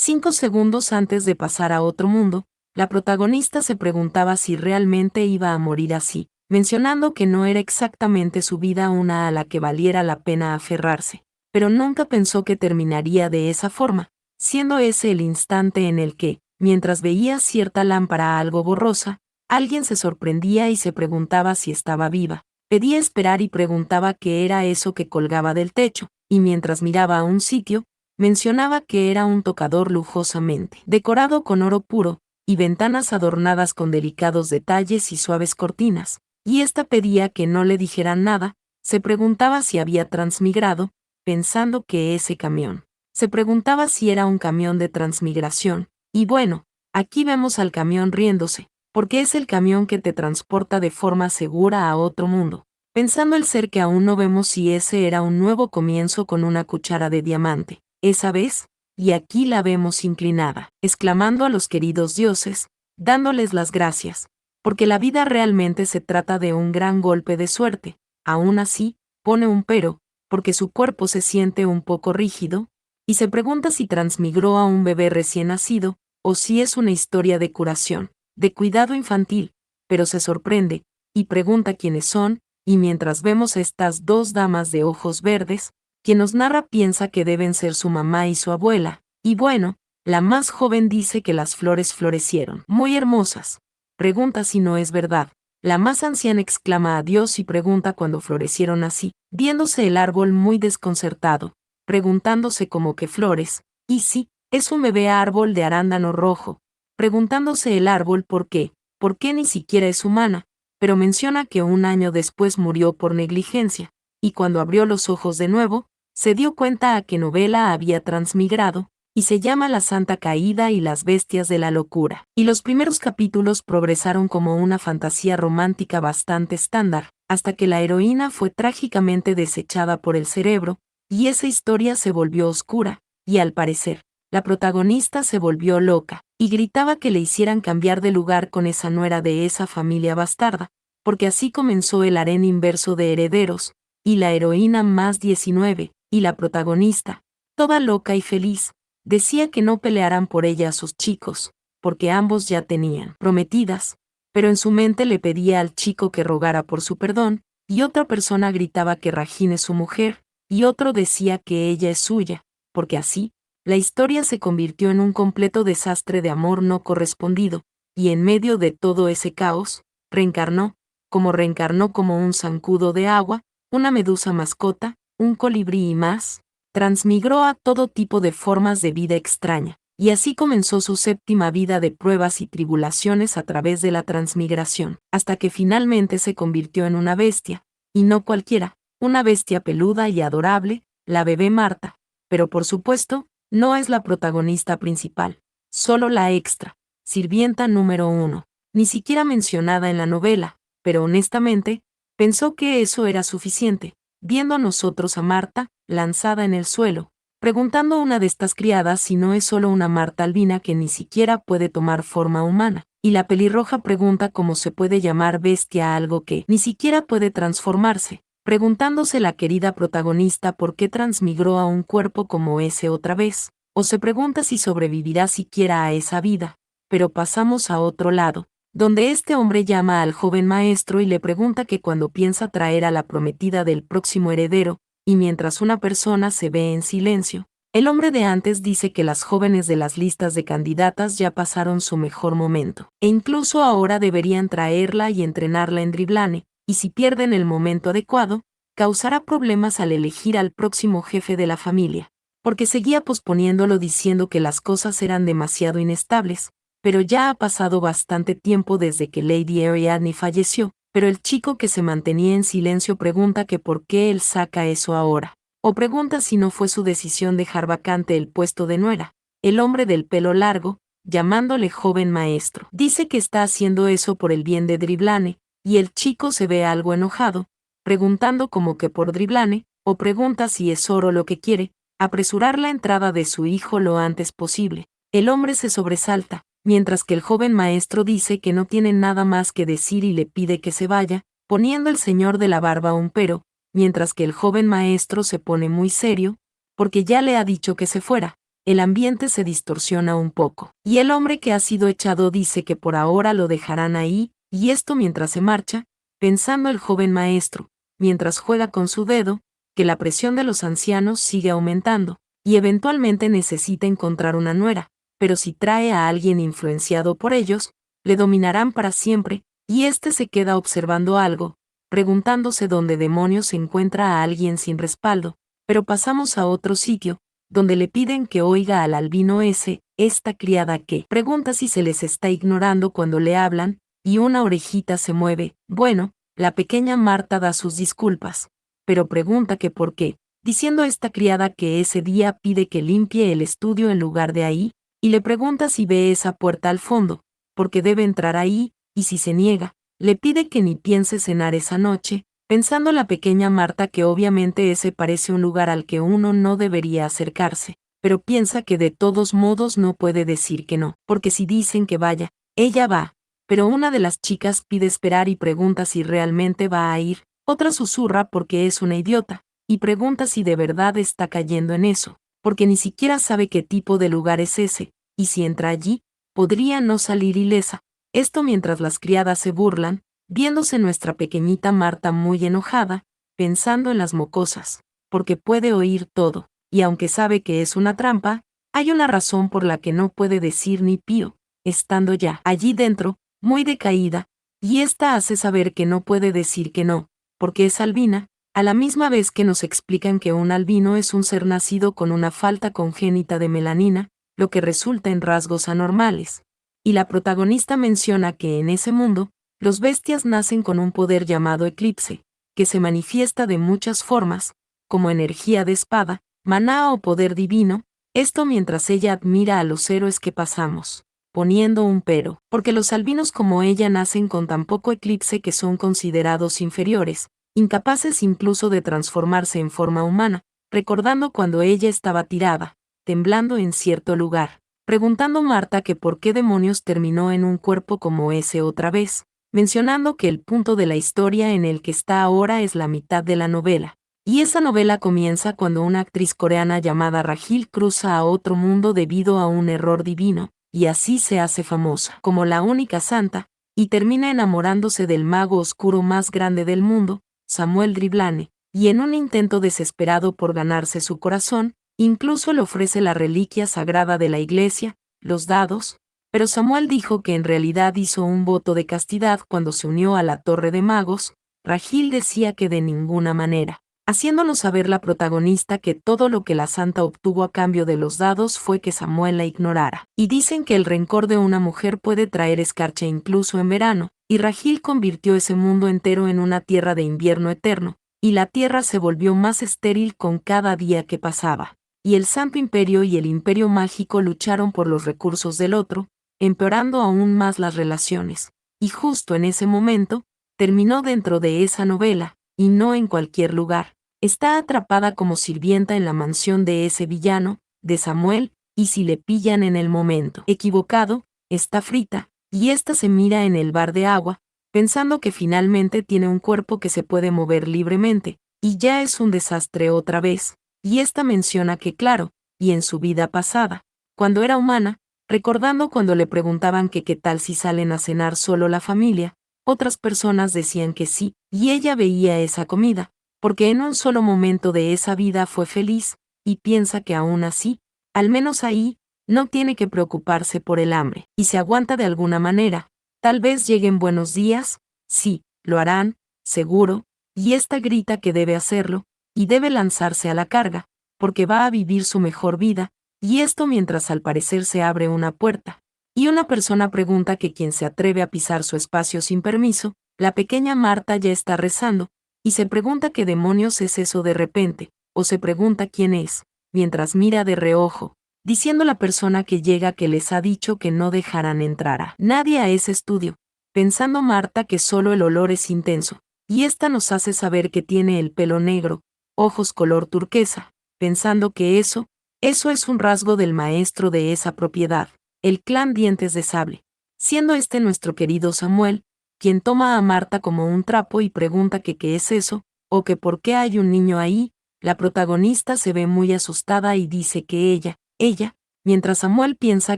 5 segundos antes de pasar a otro mundo, la protagonista se preguntaba si realmente iba a morir así, mencionando que no era exactamente su vida una a la que valiera la pena aferrarse, pero nunca pensó que terminaría de esa forma, siendo ese el instante en el que, mientras veía cierta lámpara algo borrosa, alguien se sorprendía y se preguntaba si estaba viva. Pedía esperar y preguntaba qué era eso que colgaba del techo, y mientras miraba a un sitio, mencionaba que era un tocador lujosamente decorado con oro puro, y ventanas adornadas con delicados detalles y suaves cortinas, y ésta pedía que no le dijeran nada, se preguntaba si había transmigrado, pensando que ese camión. Se preguntaba si era un camión de transmigración, y bueno, aquí vemos al camión riéndose, porque es el camión que te transporta de forma segura a otro mundo. Pensando el ser que aún no vemos si ese era un nuevo comienzo con una cuchara de diamante, esa vez, y aquí la vemos inclinada, exclamando a los queridos dioses, dándoles las gracias, porque la vida realmente se trata de un gran golpe de suerte, aún así, pone un pero, porque su cuerpo se siente un poco rígido, y se pregunta si transmigró a un bebé recién nacido, o si es una historia de curación, de cuidado infantil, pero se sorprende, y pregunta quiénes son, y mientras vemos a estas dos damas de ojos verdes, quien nos narra piensa que deben ser su mamá y su abuela, y bueno, la más joven dice que las flores florecieron, muy hermosas. Pregunta si no es verdad. La más anciana exclama adiós y pregunta cuándo florecieron así, viéndose el árbol muy desconcertado, preguntándose como que flores, y sí, es un bebé árbol de arándano rojo, preguntándose el árbol por qué ni siquiera es humana, pero menciona que un año después murió por negligencia, y cuando abrió los ojos de nuevo, se dio cuenta a que novela había transmigrado, y se llama La Santa Caída y las Bestias de la Locura. Y los primeros capítulos progresaron como una fantasía romántica bastante estándar, hasta que la heroína fue trágicamente desechada por el cerebro, y esa historia se volvió oscura, y al parecer, la protagonista se volvió loca, y gritaba que le hicieran cambiar de lugar con esa nuera de esa familia bastarda, porque así comenzó el harén inverso de herederos, y la heroína más 19, y la protagonista, toda loca y feliz, decía que no pelearan por ella a sus chicos, porque ambos ya tenían prometidas, pero en su mente le pedía al chico que rogara por su perdón, y otra persona gritaba que Regine es su mujer, y otro decía que ella es suya, porque así, la historia se convirtió en un completo desastre de amor no correspondido, y en medio de todo ese caos, reencarnó como un zancudo de agua, una medusa mascota, un colibrí y más, transmigró a todo tipo de formas de vida extraña, y así comenzó su séptima vida de pruebas y tribulaciones a través de la transmigración, hasta que finalmente se convirtió en una bestia, y no cualquiera, una bestia peluda y adorable, la bebé Marta, pero por supuesto, no es la protagonista principal, solo la extra, sirvienta número 1, ni siquiera mencionada en la novela, pero honestamente, pensó que eso era suficiente, viendo a nosotros a Marta, lanzada en el suelo, preguntando a una de estas criadas si no es solo una Marta albina que ni siquiera puede tomar forma humana, y la pelirroja pregunta cómo se puede llamar bestia a algo que ni siquiera puede transformarse, preguntándose la querida protagonista por qué transmigró a un cuerpo como ese otra vez, o se pregunta si sobrevivirá siquiera a esa vida, pero pasamos a otro lado, donde este hombre llama al joven maestro y le pregunta que cuando piensa traer a la prometida del próximo heredero, y mientras una persona se ve en silencio, el hombre de antes dice que las jóvenes de las listas de candidatas ya pasaron su mejor momento, e incluso ahora deberían traerla y entrenarla en driblane, y si pierden el momento adecuado, causará problemas al elegir al próximo jefe de la familia, porque seguía posponiéndolo diciendo que las cosas eran demasiado inestables, pero ya ha pasado bastante tiempo desde que Lady Ariadne falleció, pero el chico que se mantenía en silencio pregunta que por qué él saca eso ahora, o pregunta si no fue su decisión dejar vacante el puesto de nuera. El hombre del pelo largo, llamándole joven maestro, dice que está haciendo eso por el bien de Driblane, y el chico se ve algo enojado, preguntando como que por Driblane, o pregunta si es oro lo que quiere, apresurar la entrada de su hijo lo antes posible. El hombre se sobresalta, mientras que el joven maestro dice que no tiene nada más que decir y le pide que se vaya, poniendo el señor de la barba un pero, mientras que el joven maestro se pone muy serio, porque ya le ha dicho que se fuera. el ambiente se distorsiona un poco. Y el hombre que ha sido echado dice que por ahora lo dejarán ahí, y esto mientras se marcha, pensando el joven maestro, mientras juega con su dedo, que la presión de los ancianos sigue aumentando, y eventualmente necesita encontrar una nuera, pero si trae a alguien influenciado por ellos, le dominarán para siempre, y éste se queda observando algo, preguntándose dónde demonios se encuentra a alguien sin respaldo, pero pasamos a otro sitio, donde le piden que oiga al albino esta criada que pregunta si se les está ignorando cuando le hablan, y una orejita se mueve. Bueno, la pequeña Marta da sus disculpas, pero pregunta que por qué, diciendo esta criada que ese día pide que limpie el estudio en lugar de ahí, y le pregunta si ve esa puerta al fondo, porque debe entrar ahí, y si se niega, le pide que ni piense cenar esa noche, pensando la pequeña Marta que obviamente ese parece un lugar al que uno no debería acercarse, pero piensa que de todos modos no puede decir que no, porque si dicen que vaya, ella va, pero una de las chicas pide esperar y pregunta si realmente va a ir, otra susurra porque es una idiota, y pregunta si de verdad está cayendo en eso, porque ni siquiera sabe qué tipo de lugar es ese, y si entra allí, podría no salir ilesa. Esto mientras las criadas se burlan, viéndose nuestra pequeñita Marta muy enojada, pensando en las mocosas, porque puede oír todo, y aunque sabe que es una trampa, hay una razón por la que no puede decir ni pío, estando ya allí dentro, muy decaída, y ésta hace saber que no puede decir que no, porque es albina, a la misma vez que nos explican que un albino es un ser nacido con una falta congénita de melanina, lo que resulta en rasgos anormales. Y la protagonista menciona que en ese mundo, los bestias nacen con un poder llamado eclipse, que se manifiesta de muchas formas, como energía de espada, maná o poder divino, esto mientras ella admira a los héroes que pasamos, poniendo un pero, porque los albinos como ella nacen con tan poco eclipse que son considerados inferiores, incapaces incluso de transformarse en forma humana, recordando cuando ella estaba tirada, temblando en cierto lugar, preguntando Marta que por qué demonios terminó en un cuerpo como ese otra vez, mencionando que el punto de la historia en el que está ahora es la mitad de la novela. Y esa novela comienza cuando una actriz coreana llamada Rahil cruza a otro mundo debido a un error divino, y así se hace famosa como la única santa, y termina enamorándose del mago oscuro más grande del mundo, Samuel Driblane, y en un intento desesperado por ganarse su corazón, incluso le ofrece la reliquia sagrada de la iglesia, los dados, pero Samuel dijo que en realidad hizo un voto de castidad cuando se unió a la Torre de Magos. Rahil decía que de ninguna manera, haciéndonos saber la protagonista que todo lo que la santa obtuvo a cambio de los dados fue que Samuel la ignorara. Y dicen que el rencor de una mujer puede traer escarcha incluso en verano, y Rahil convirtió ese mundo entero en una tierra de invierno eterno, y la tierra se volvió más estéril con cada día que pasaba. Y el Santo Imperio y el Imperio Mágico lucharon por los recursos del otro, empeorando aún más las relaciones. Y justo en ese momento, terminó dentro de esa novela, y no en cualquier lugar. Está atrapada como sirvienta en la mansión de ese villano, de Samuel, y si le pillan en el momento equivocado, está frita, y ésta se mira en el bar de agua, pensando que finalmente tiene un cuerpo que se puede mover libremente, y ya es un desastre otra vez. Y esta menciona que claro, y en su vida pasada, cuando era humana, recordando cuando le preguntaban que qué tal si salen a cenar solo la familia, otras personas decían que sí, y ella veía esa comida, porque en un solo momento de esa vida fue feliz, y piensa que aún así, al menos ahí, no tiene que preocuparse por el hambre, y se aguanta de alguna manera. Tal vez lleguen buenos días, sí, lo harán, seguro, y esta grita que debe hacerlo, y debe lanzarse a la carga, porque va a vivir su mejor vida, y esto mientras al parecer se abre una puerta, y una persona pregunta que quien se atreve a pisar su espacio sin permiso, la pequeña Marta ya está rezando, y se pregunta qué demonios es eso de repente, o se pregunta quién es, mientras mira de reojo, diciendo la persona que llega que les ha dicho que no dejarán entrar a nadie a ese estudio, pensando Marta que solo el olor es intenso, y esta nos hace saber que tiene el pelo negro, ojos color turquesa, pensando que eso es un rasgo del maestro de esa propiedad, el clan Dientes de Sable, siendo este nuestro querido Samuel, quien toma a Marta como un trapo y pregunta que qué es eso, o que por qué hay un niño ahí. La protagonista se ve muy asustada y dice que ella mientras Samuel piensa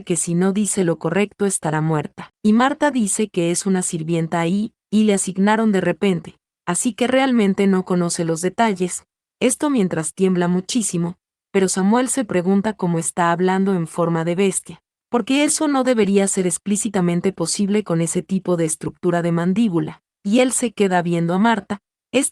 que si no dice lo correcto estará muerta. Y Marta dice que es una sirvienta ahí, y le asignaron de repente, así que realmente no conoce los detalles, esto mientras tiembla muchísimo, pero Samuel se pregunta cómo está hablando en forma de bestia, porque eso no debería ser explícitamente posible con ese tipo de estructura de mandíbula, y él se queda viendo a Marta,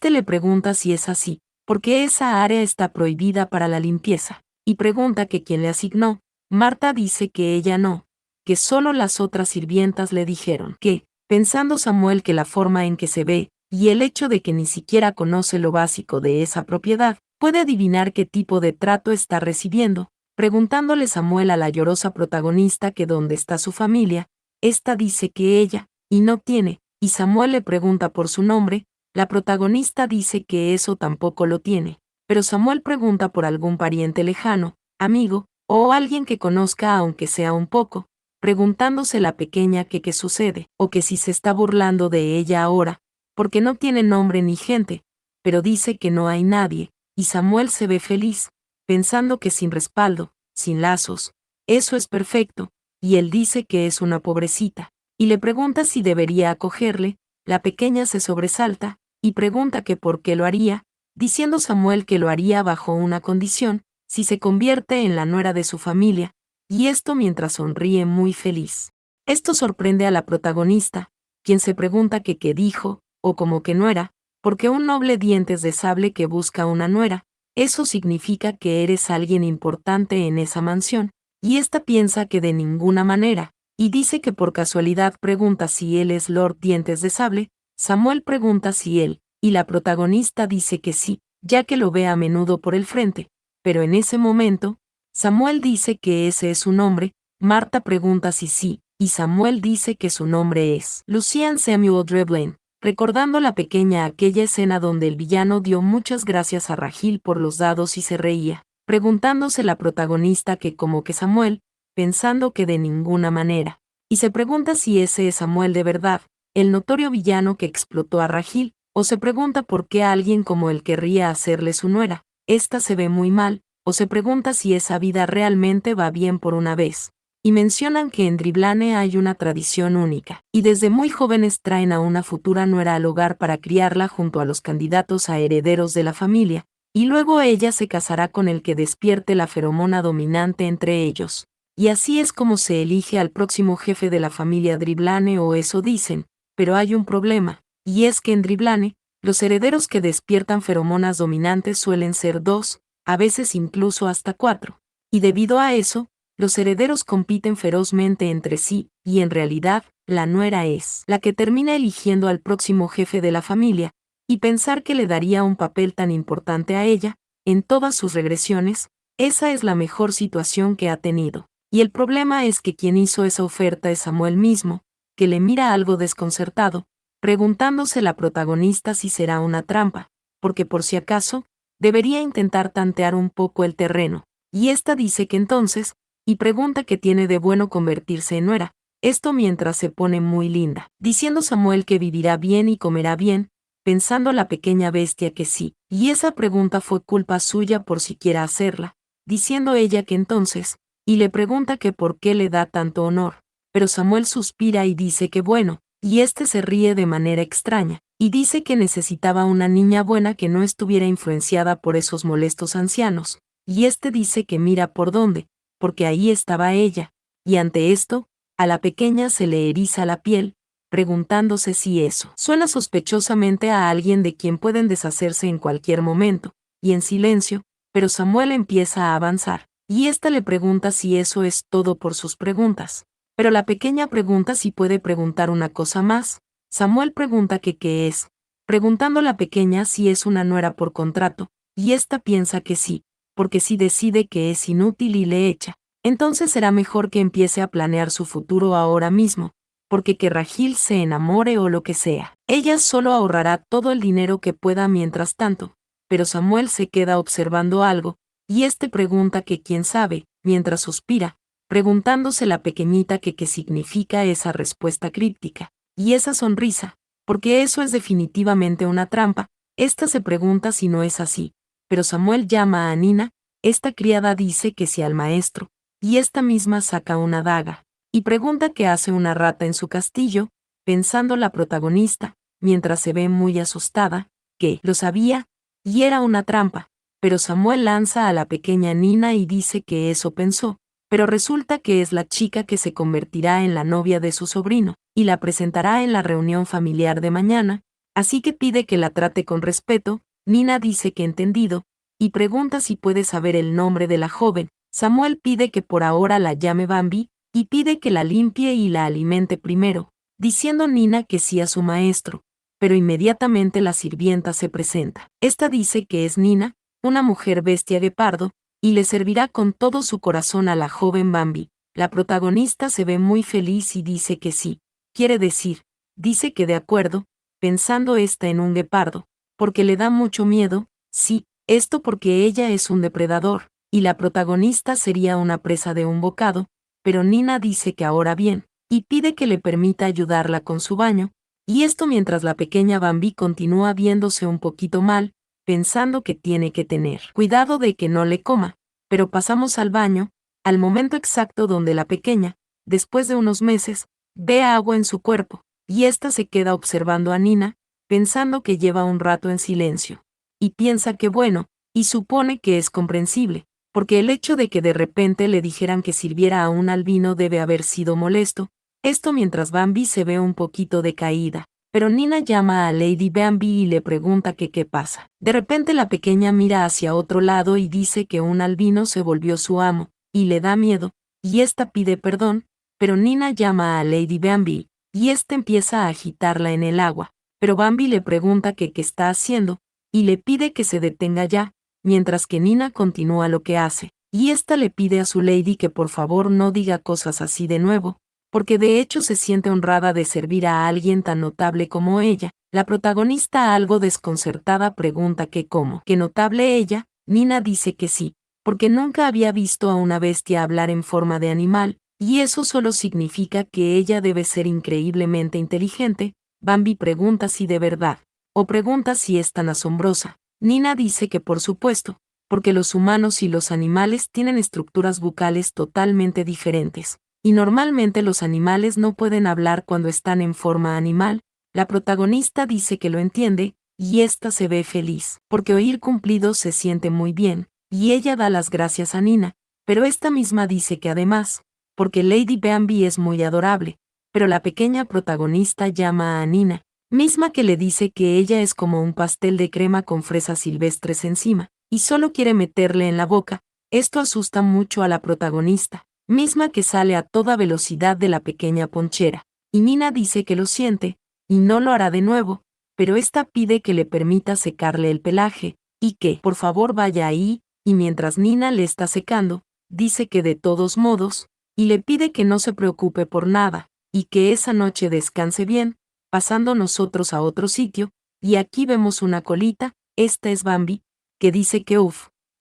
le pregunta si es así, porque esa área está prohibida para la limpieza, y pregunta que quién le asignó. Marta dice que ella no, que solo las otras sirvientas le dijeron que, pensando Samuel que la forma en que se ve, y el hecho de que ni siquiera conoce lo básico de esa propiedad, puede adivinar qué tipo de trato está recibiendo, preguntándole Samuel a la llorosa protagonista que dónde está su familia, esta dice que ella, y no tiene, y Samuel le pregunta por su nombre, la protagonista dice que eso tampoco lo tiene, pero Samuel pregunta por algún pariente lejano, amigo, o alguien que conozca aunque sea un poco, preguntándose la pequeña que qué sucede, o que si se está burlando de ella ahora, porque no tiene nombre ni gente, pero dice que no hay nadie, y Samuel se ve feliz, pensando que sin respaldo, sin lazos, eso es perfecto, y él dice que es una pobrecita, y le pregunta si debería acogerle, la pequeña se sobresalta, y pregunta que por qué lo haría, diciendo Samuel que lo haría bajo una condición, si se convierte en la nuera de su familia, y esto mientras sonríe muy feliz. Esto sorprende a la protagonista, quien se pregunta que qué dijo, o como que nuera, porque un noble dientes de sable que busca una nuera, eso significa que eres alguien importante en esa mansión, y ésta piensa que de ninguna manera, y dice que por casualidad pregunta si él es Lord Dientes de Sable, Samuel pregunta si él, y la protagonista dice que sí, ya que lo ve a menudo por el frente, pero en ese momento, Samuel dice que ese es su nombre, Marta pregunta si sí, y Samuel dice que su nombre es Lucian Samuel Drevlin, recordando la pequeña aquella escena donde el villano dio muchas gracias a Rahil por los dados y se reía, preguntándose la protagonista que como que Samuel, pensando que de ninguna manera, y se pregunta si ese es Samuel de verdad, el notorio villano que explotó a Rahil, o se pregunta por qué alguien como él querría hacerle su nuera, esta se ve muy mal, o se pregunta si esa vida realmente va bien por una vez. Y mencionan que en Driblane hay una tradición única, y desde muy jóvenes traen a una futura nuera al hogar para criarla junto a los candidatos a herederos de la familia, y luego ella se casará con el que despierte la feromona dominante entre ellos. Y así es como se elige al próximo jefe de la familia Driblane o eso dicen, pero hay un problema, y es que en Driblane, los herederos que despiertan feromonas dominantes suelen ser 2, a veces incluso hasta 4. Y debido a eso, los herederos compiten ferozmente entre sí, y en realidad, la nuera es la que termina eligiendo al próximo jefe de la familia, y pensar que le daría un papel tan importante a ella, en todas sus regresiones, esa es la mejor situación que ha tenido. Y el problema es que quien hizo esa oferta es Samuel mismo, que le mira algo desconcertado, preguntándose la protagonista si será una trampa, porque por si acaso, debería intentar tantear un poco el terreno, y esta dice que entonces, y pregunta qué tiene de bueno convertirse en nuera, esto mientras se pone muy linda, diciendo Samuel que vivirá bien y comerá bien, pensando la pequeña bestia que sí, y esa pregunta fue culpa suya por siquiera hacerla, diciendo ella que entonces, y le pregunta que por qué le da tanto honor, pero Samuel suspira y dice que bueno, y se ríe de manera extraña, y dice que necesitaba una niña buena que no estuviera influenciada por esos molestos ancianos, y dice que mira por dónde, porque ahí estaba ella, y ante esto, a la pequeña se le eriza la piel, preguntándose si eso suena sospechosamente a alguien de quien pueden deshacerse en cualquier momento, y en silencio, pero Samuel empieza a avanzar, y le pregunta si eso es todo por sus preguntas. Pero la pequeña pregunta si puede preguntar una cosa más. Samuel pregunta que qué es, preguntando la pequeña si es una nuera por contrato, y piensa que sí, porque si decide que es inútil y le echa, entonces será mejor que empiece a planear su futuro ahora mismo, porque que Rahil se enamore o lo que sea, ella solo ahorrará todo el dinero que pueda mientras tanto. Pero Samuel se queda observando algo, y pregunta que quién sabe, mientras suspira, preguntándose la pequeñita que qué significa esa respuesta críptica, y esa sonrisa, porque eso es definitivamente una trampa. Se pregunta si no es así, pero Samuel llama a Nina, esta criada dice que si al maestro, y esta misma saca una daga, y pregunta qué hace una rata en su castillo, pensando la protagonista, mientras se ve muy asustada, que lo sabía, y era una trampa, pero Samuel lanza a la pequeña Nina y dice que eso pensó, pero resulta que es la chica que se convertirá en la novia de su sobrino, y la presentará en la reunión familiar de mañana, así que pide que la trate con respeto. Nina dice que entendido, y pregunta si puede saber el nombre de la joven. Samuel pide que por ahora la llame Bambi, y pide que la limpie y la alimente primero, diciendo Nina que sí a su maestro, pero inmediatamente la sirvienta se presenta. Esta dice que es Nina, una mujer bestia de pardo, y le servirá con todo su corazón a la joven Bambi. La protagonista se ve muy feliz y dice que sí, quiere decir, dice que de acuerdo, pensando esta en un guepardo, porque le da mucho miedo, sí, esto porque ella es un depredador, y la protagonista sería una presa de un bocado, pero Nina dice que ahora bien, y pide que le permita ayudarla con su baño, y esto mientras la pequeña Bambi continúa viéndose un poquito mal, pensando que tiene que tener cuidado de que no le coma, pero pasamos al baño, al momento exacto donde la pequeña, después de unos meses, ve agua en su cuerpo, y ésta se queda observando a Nina, pensando que lleva un rato en silencio, y piensa que bueno, y supone que es comprensible, porque el hecho de que de repente le dijeran que sirviera a un albino debe haber sido molesto, esto mientras Bambi se ve un poquito decaída. Pero Nina llama a Lady Bambi y le pregunta que qué pasa. De repente la pequeña mira hacia otro lado y dice que un albino se volvió su amo, y le da miedo, y ésta pide perdón, pero Nina llama a Lady Bambi, y ésta empieza a agitarla en el agua, pero Bambi le pregunta que qué está haciendo, y le pide que se detenga ya, mientras que Nina continúa lo que hace, y ésta le pide a su Lady que por favor no diga cosas así de nuevo, porque de hecho se siente honrada de servir a alguien tan notable como ella. La protagonista, algo desconcertada, pregunta que cómo, ¿qué notable ella? Nina dice que sí, porque nunca había visto a una bestia hablar en forma de animal, y eso solo significa que ella debe ser increíblemente inteligente. Bambi pregunta si de verdad, o pregunta si es tan asombrosa. Nina dice que por supuesto, porque los humanos y los animales tienen estructuras bucales totalmente diferentes, y normalmente los animales no pueden hablar cuando están en forma animal. La protagonista dice que lo entiende, y ésta se ve feliz, porque oír cumplidos se siente muy bien, y ella da las gracias a Nina, pero esta misma dice que además, porque Lady Bambi es muy adorable, pero la pequeña protagonista llama a Nina, misma que le dice que ella es como un pastel de crema con fresas silvestres encima, y solo quiere meterle en la boca. Esto asusta mucho a la protagonista, misma que sale a toda velocidad de la pequeña ponchera, y Nina dice que lo siente, y no lo hará de nuevo, pero esta pide que le permita secarle el pelaje, y que, por favor, vaya ahí, y mientras Nina le está secando, dice que de todos modos, y le pide que no se preocupe por nada, y que esa noche descanse bien, pasando nosotros a otro sitio, y aquí vemos una colita. Esta es Bambi, que dice que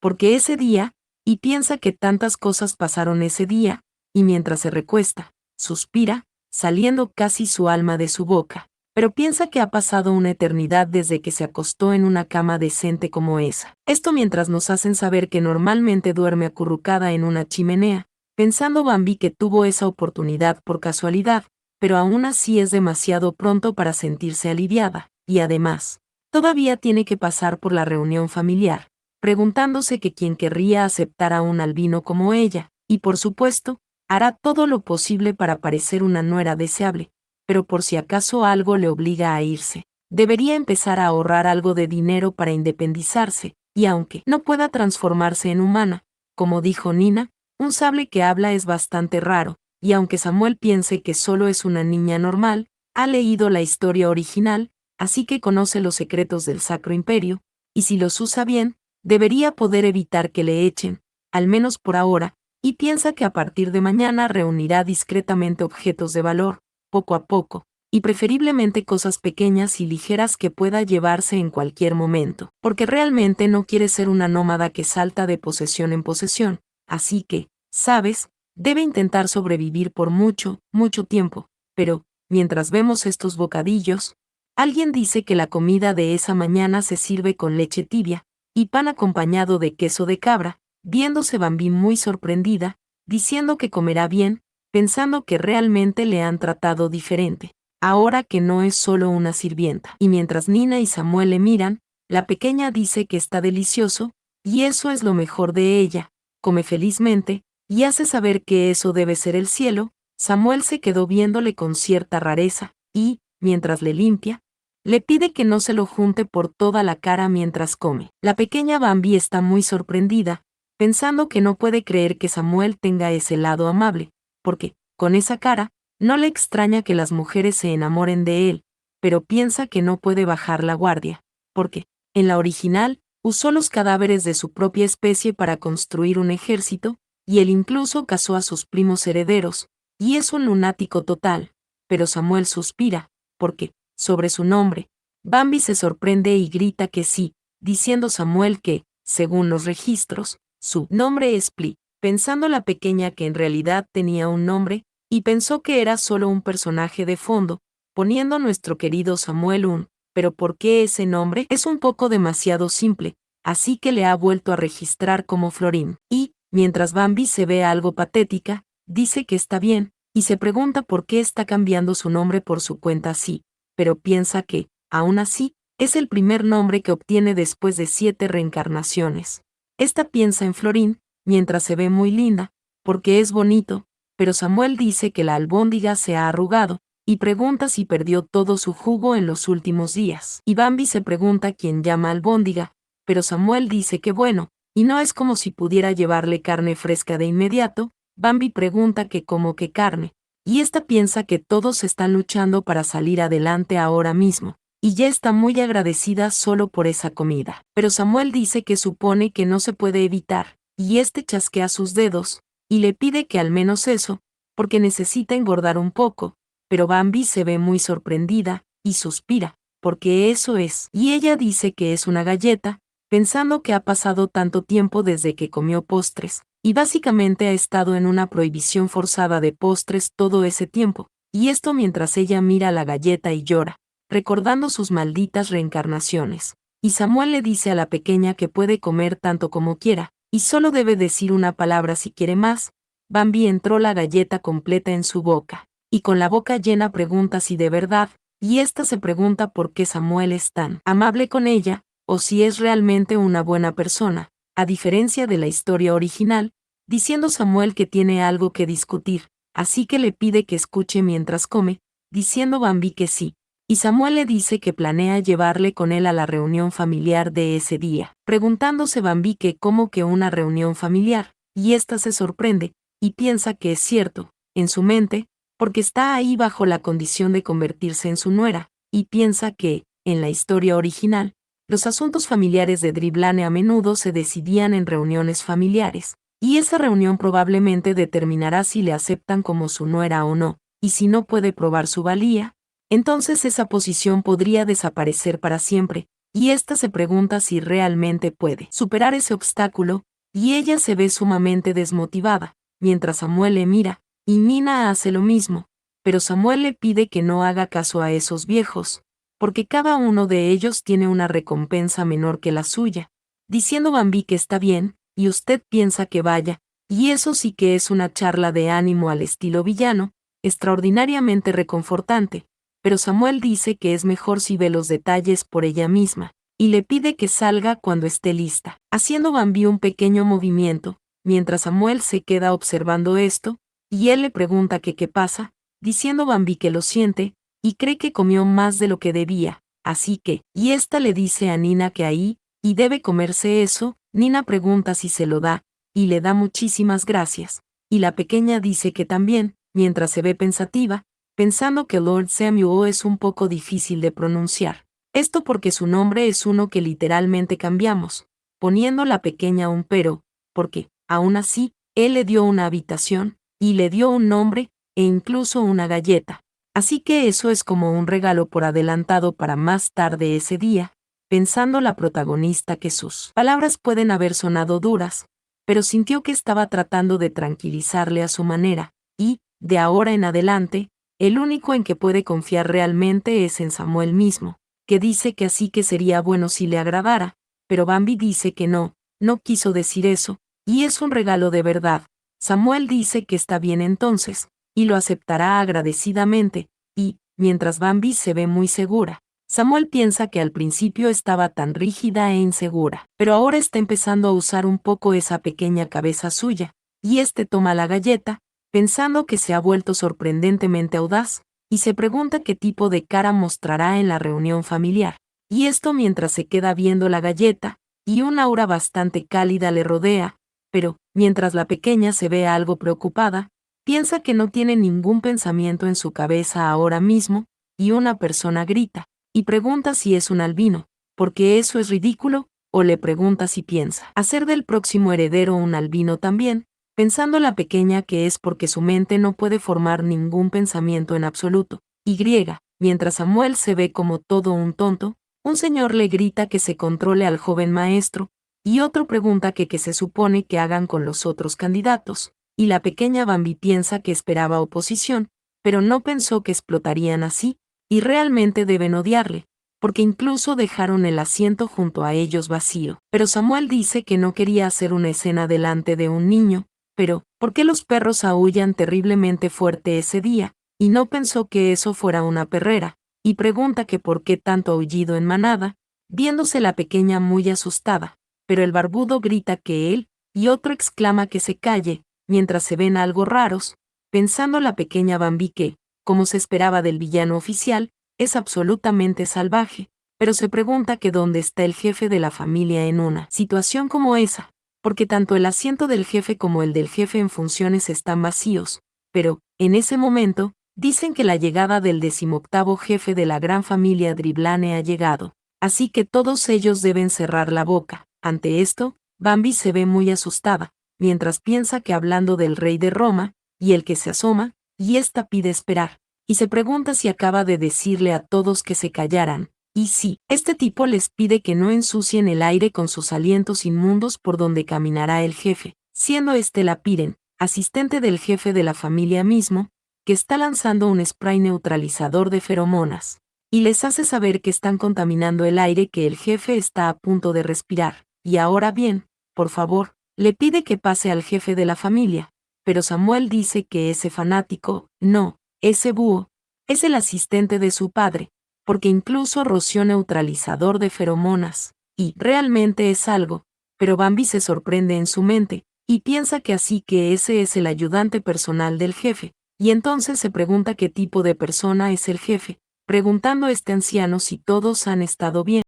porque ese día, y piensa que tantas cosas pasaron ese día, y mientras se recuesta, suspira, saliendo casi su alma de su boca, pero piensa que ha pasado una eternidad desde que se acostó en una cama decente como esa. Esto mientras nos hacen saber que normalmente duerme acurrucada en una chimenea, pensando Bambi que tuvo esa oportunidad por casualidad, pero aún así es demasiado pronto para sentirse aliviada, y además, todavía tiene que pasar por la reunión familiar, preguntándose que quién querría aceptar a un albino como ella, y por supuesto, hará todo lo posible para parecer una nuera deseable, pero por si acaso algo le obliga a irse, debería empezar a ahorrar algo de dinero para independizarse, y aunque no pueda transformarse en humana, como dijo Nina, un sable que habla es bastante raro, y aunque Samuel piense que solo es una niña normal, ha leído la historia original, así que conoce los secretos del Sacro Imperio, y si los usa bien, debería poder evitar que le echen, al menos por ahora, y piensa que a partir de mañana reunirá discretamente objetos de valor, poco a poco, y preferiblemente cosas pequeñas y ligeras que pueda llevarse en cualquier momento, porque realmente no quiere ser una nómada que salta de posesión en posesión, así que, ¿sabes? Debe intentar sobrevivir por mucho, mucho tiempo, pero, mientras vemos estos bocadillos, alguien dice que la comida de esa mañana se sirve con leche tibia, y pan acompañado de queso de cabra. Viéndose Bambi muy sorprendida, diciendo que comerá bien, pensando que realmente le han tratado diferente, ahora que no es solo una sirvienta. Y mientras Nina y Samuel le miran, la pequeña dice que está delicioso, y eso es lo mejor de ella, come felizmente, y hace saber que eso debe ser el cielo. Samuel se quedó viéndole con cierta rareza, y, mientras le limpia, le pide que no se lo junte por toda la cara mientras come. La pequeña Bambi está muy sorprendida, pensando que no puede creer que Samuel tenga ese lado amable, porque, con esa cara, no le extraña que las mujeres se enamoren de él, pero piensa que no puede bajar la guardia, porque, en la original, usó los cadáveres de su propia especie para construir un ejército, y él incluso casó a sus primos herederos, y es un lunático total. Pero Samuel suspira, porque, sobre su nombre, Bambi se sorprende y grita que sí, diciendo Samuel que, según los registros, su nombre es Pli, pensando la pequeña que en realidad tenía un nombre, y pensó que era solo un personaje de fondo, poniendo nuestro querido Samuel pero ¿por qué ese nombre? Es un poco demasiado simple, así que le ha vuelto a registrar como Florín. Y, mientras Bambi se ve algo patética, dice que está bien, y se pregunta por qué está cambiando su nombre por su cuenta así, pero piensa que, aún así, es el primer nombre que obtiene después de 7 reencarnaciones. Esta piensa en Florín, mientras se ve muy linda, porque es bonito, pero Samuel dice que la albóndiga se ha arrugado, y pregunta si perdió todo su jugo en los últimos días. Y Bambi se pregunta quién llama albóndiga, pero Samuel dice que bueno, y no es como si pudiera llevarle carne fresca de inmediato. Bambi pregunta que cómo que carne, y esta piensa que todos están luchando para salir adelante ahora mismo, y ya está muy agradecida solo por esa comida. Pero Samuel dice que supone que no se puede evitar, y este chasquea sus dedos, y le pide que al menos eso, porque necesita engordar un poco, pero Bambi se ve muy sorprendida, y suspira, porque eso es, y ella dice que es una galleta, pensando que ha pasado tanto tiempo desde que comió postres, y básicamente ha estado en una prohibición forzada de postres todo ese tiempo, y esto mientras ella mira la galleta y llora, recordando sus malditas reencarnaciones. Y Samuel le dice a la pequeña que puede comer tanto como quiera, y solo debe decir una palabra si quiere más. Bambi entró la galleta completa en su boca, y con la boca llena pregunta si de verdad, y ésta se pregunta por qué Samuel es tan amable con ella, o si es realmente una buena persona, a diferencia de la historia original, diciendo Samuel que tiene algo que discutir, así que le pide que escuche mientras come, diciendo Bambi que sí, y Samuel le dice que planea llevarle con él a la reunión familiar de ese día, preguntándose Bambi que cómo que una reunión familiar, y ésta se sorprende, y piensa que es cierto, en su mente, porque está ahí bajo la condición de convertirse en su nuera, y piensa que, en la historia original, los asuntos familiares de Driblane a menudo se decidían en reuniones familiares, y esa reunión probablemente determinará si le aceptan como su nuera o no, y si no puede probar su valía, entonces esa posición podría desaparecer para siempre, y ésta se pregunta si realmente puede superar ese obstáculo, y ella se ve sumamente desmotivada, mientras Samuel le mira, y Nina hace lo mismo, pero Samuel le pide que no haga caso a esos viejos, porque cada uno de ellos tiene una recompensa menor que la suya, diciendo Bambi que está bien, y usted piensa que vaya, y eso sí que es una charla de ánimo al estilo villano, extraordinariamente reconfortante, pero Samuel dice que es mejor si ve los detalles por ella misma, y le pide que salga cuando esté lista, haciendo Bambi un pequeño movimiento, mientras Samuel se queda observando esto, y él le pregunta que qué pasa, diciendo Bambi que lo siente, y cree que comió más de lo que debía, así que, y ésta le dice a Nina que ahí, y debe comerse eso. Nina pregunta si se lo da, y le da muchísimas gracias, y la pequeña dice que también, mientras se ve pensativa, pensando que Lord Samuel es un poco difícil de pronunciar. Esto porque su nombre es uno que literalmente cambiamos, poniendo la pequeña un pero, porque, aún así, él le dio una habitación, y le dio un nombre, e incluso una galleta. Así que eso es como un regalo por adelantado para más tarde ese día, pensando la protagonista que sus palabras pueden haber sonado duras, pero sintió que estaba tratando de tranquilizarle a su manera, y, de ahora en adelante, el único en que puede confiar realmente es en Samuel mismo, que dice que así que sería bueno si le agradara, pero Bambi dice que no, no quiso decir eso, y es un regalo de verdad, Samuel dice que está bien entonces, y lo aceptará agradecidamente, y, mientras Bambi se ve muy segura, Samuel piensa que al principio estaba tan rígida e insegura, pero ahora está empezando a usar un poco esa pequeña cabeza suya, y toma la galleta, pensando que se ha vuelto sorprendentemente audaz, y se pregunta qué tipo de cara mostrará en la reunión familiar. Y esto mientras se queda viendo la galleta, y un aura bastante cálida le rodea, pero, mientras la pequeña se ve algo preocupada, piensa que no tiene ningún pensamiento en su cabeza ahora mismo, y una persona grita, y pregunta si es un albino, porque eso es ridículo, o le pregunta si piensa hacer del próximo heredero un albino también, pensando la pequeña que es porque su mente no puede formar ningún pensamiento en absoluto. Y, mientras Samuel se ve como todo un tonto, un señor le grita que se controle al joven maestro, y otro pregunta que qué se supone que hagan con los otros candidatos, y la pequeña Bambi piensa que esperaba oposición, pero no pensó que explotarían así, y realmente deben odiarle, porque incluso dejaron el asiento junto a ellos vacío. Pero Samuel dice que no quería hacer una escena delante de un niño, pero, ¿por qué los perros aúllan terriblemente fuerte ese día? Y no pensó que eso fuera una perrera, y pregunta que por qué tanto aullido en manada, viéndose la pequeña muy asustada, pero el barbudo grita que él, y otro exclama que se calle, mientras se ven algo raros, pensando la pequeña Bambi que, como se esperaba del villano oficial, es absolutamente salvaje, pero se pregunta que dónde está el jefe de la familia en una situación como esa, porque tanto el asiento del jefe como el del jefe en funciones están vacíos, pero, en ese momento, dicen que la llegada del 18º jefe de la gran familia Driblane ha llegado, así que todos ellos deben cerrar la boca. Ante esto, Bambi se ve muy asustada, mientras piensa que hablando del rey de Roma, y el que se asoma, y pide esperar, y se pregunta si acaba de decirle a todos que se callaran, y sí, este tipo les pide que no ensucien el aire con sus alientos inmundos por donde caminará el jefe, siendo la Piren, asistente del jefe de la familia mismo, que está lanzando un spray neutralizador de feromonas, y les hace saber que están contaminando el aire que el jefe está a punto de respirar, y ahora bien, por favor, le pide que pase al jefe de la familia, pero Samuel dice que ese fanático, no, ese búho, es el asistente de su padre, porque incluso roció neutralizador de feromonas, y realmente es algo, pero Bambi se sorprende en su mente, y piensa que así que ese es el ayudante personal del jefe, y entonces se pregunta qué tipo de persona es el jefe, preguntando a este anciano si todos han estado bien.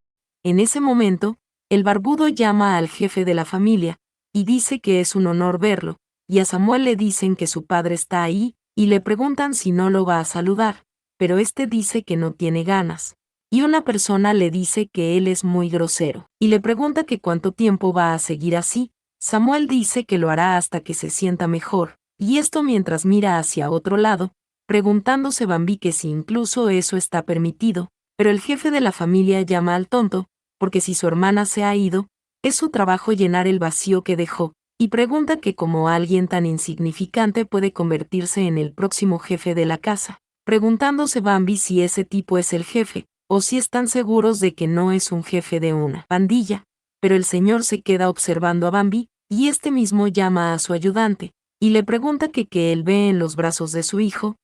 En ese momento, el barbudo llama al jefe de la familia, y dice que es un honor verlo, y a Samuel le dicen que su padre está ahí, y le preguntan si no lo va a saludar, pero dice que no tiene ganas. Y una persona le dice que él es muy grosero, y le pregunta que cuánto tiempo va a seguir así. Samuel dice que lo hará hasta que se sienta mejor, y esto mientras mira hacia otro lado, preguntándose Bambi que si incluso eso está permitido, pero el jefe de la familia llama al tonto, porque si su hermana se ha ido, es su trabajo llenar el vacío que dejó, y pregunta que cómo alguien tan insignificante puede convertirse en el próximo jefe de la casa, preguntándose Bambi si ese tipo es el jefe, o si están seguros de que no es un jefe de una pandilla, pero el señor se queda observando a Bambi, y mismo llama a su ayudante, y le pregunta que qué él ve en los brazos de su hijo.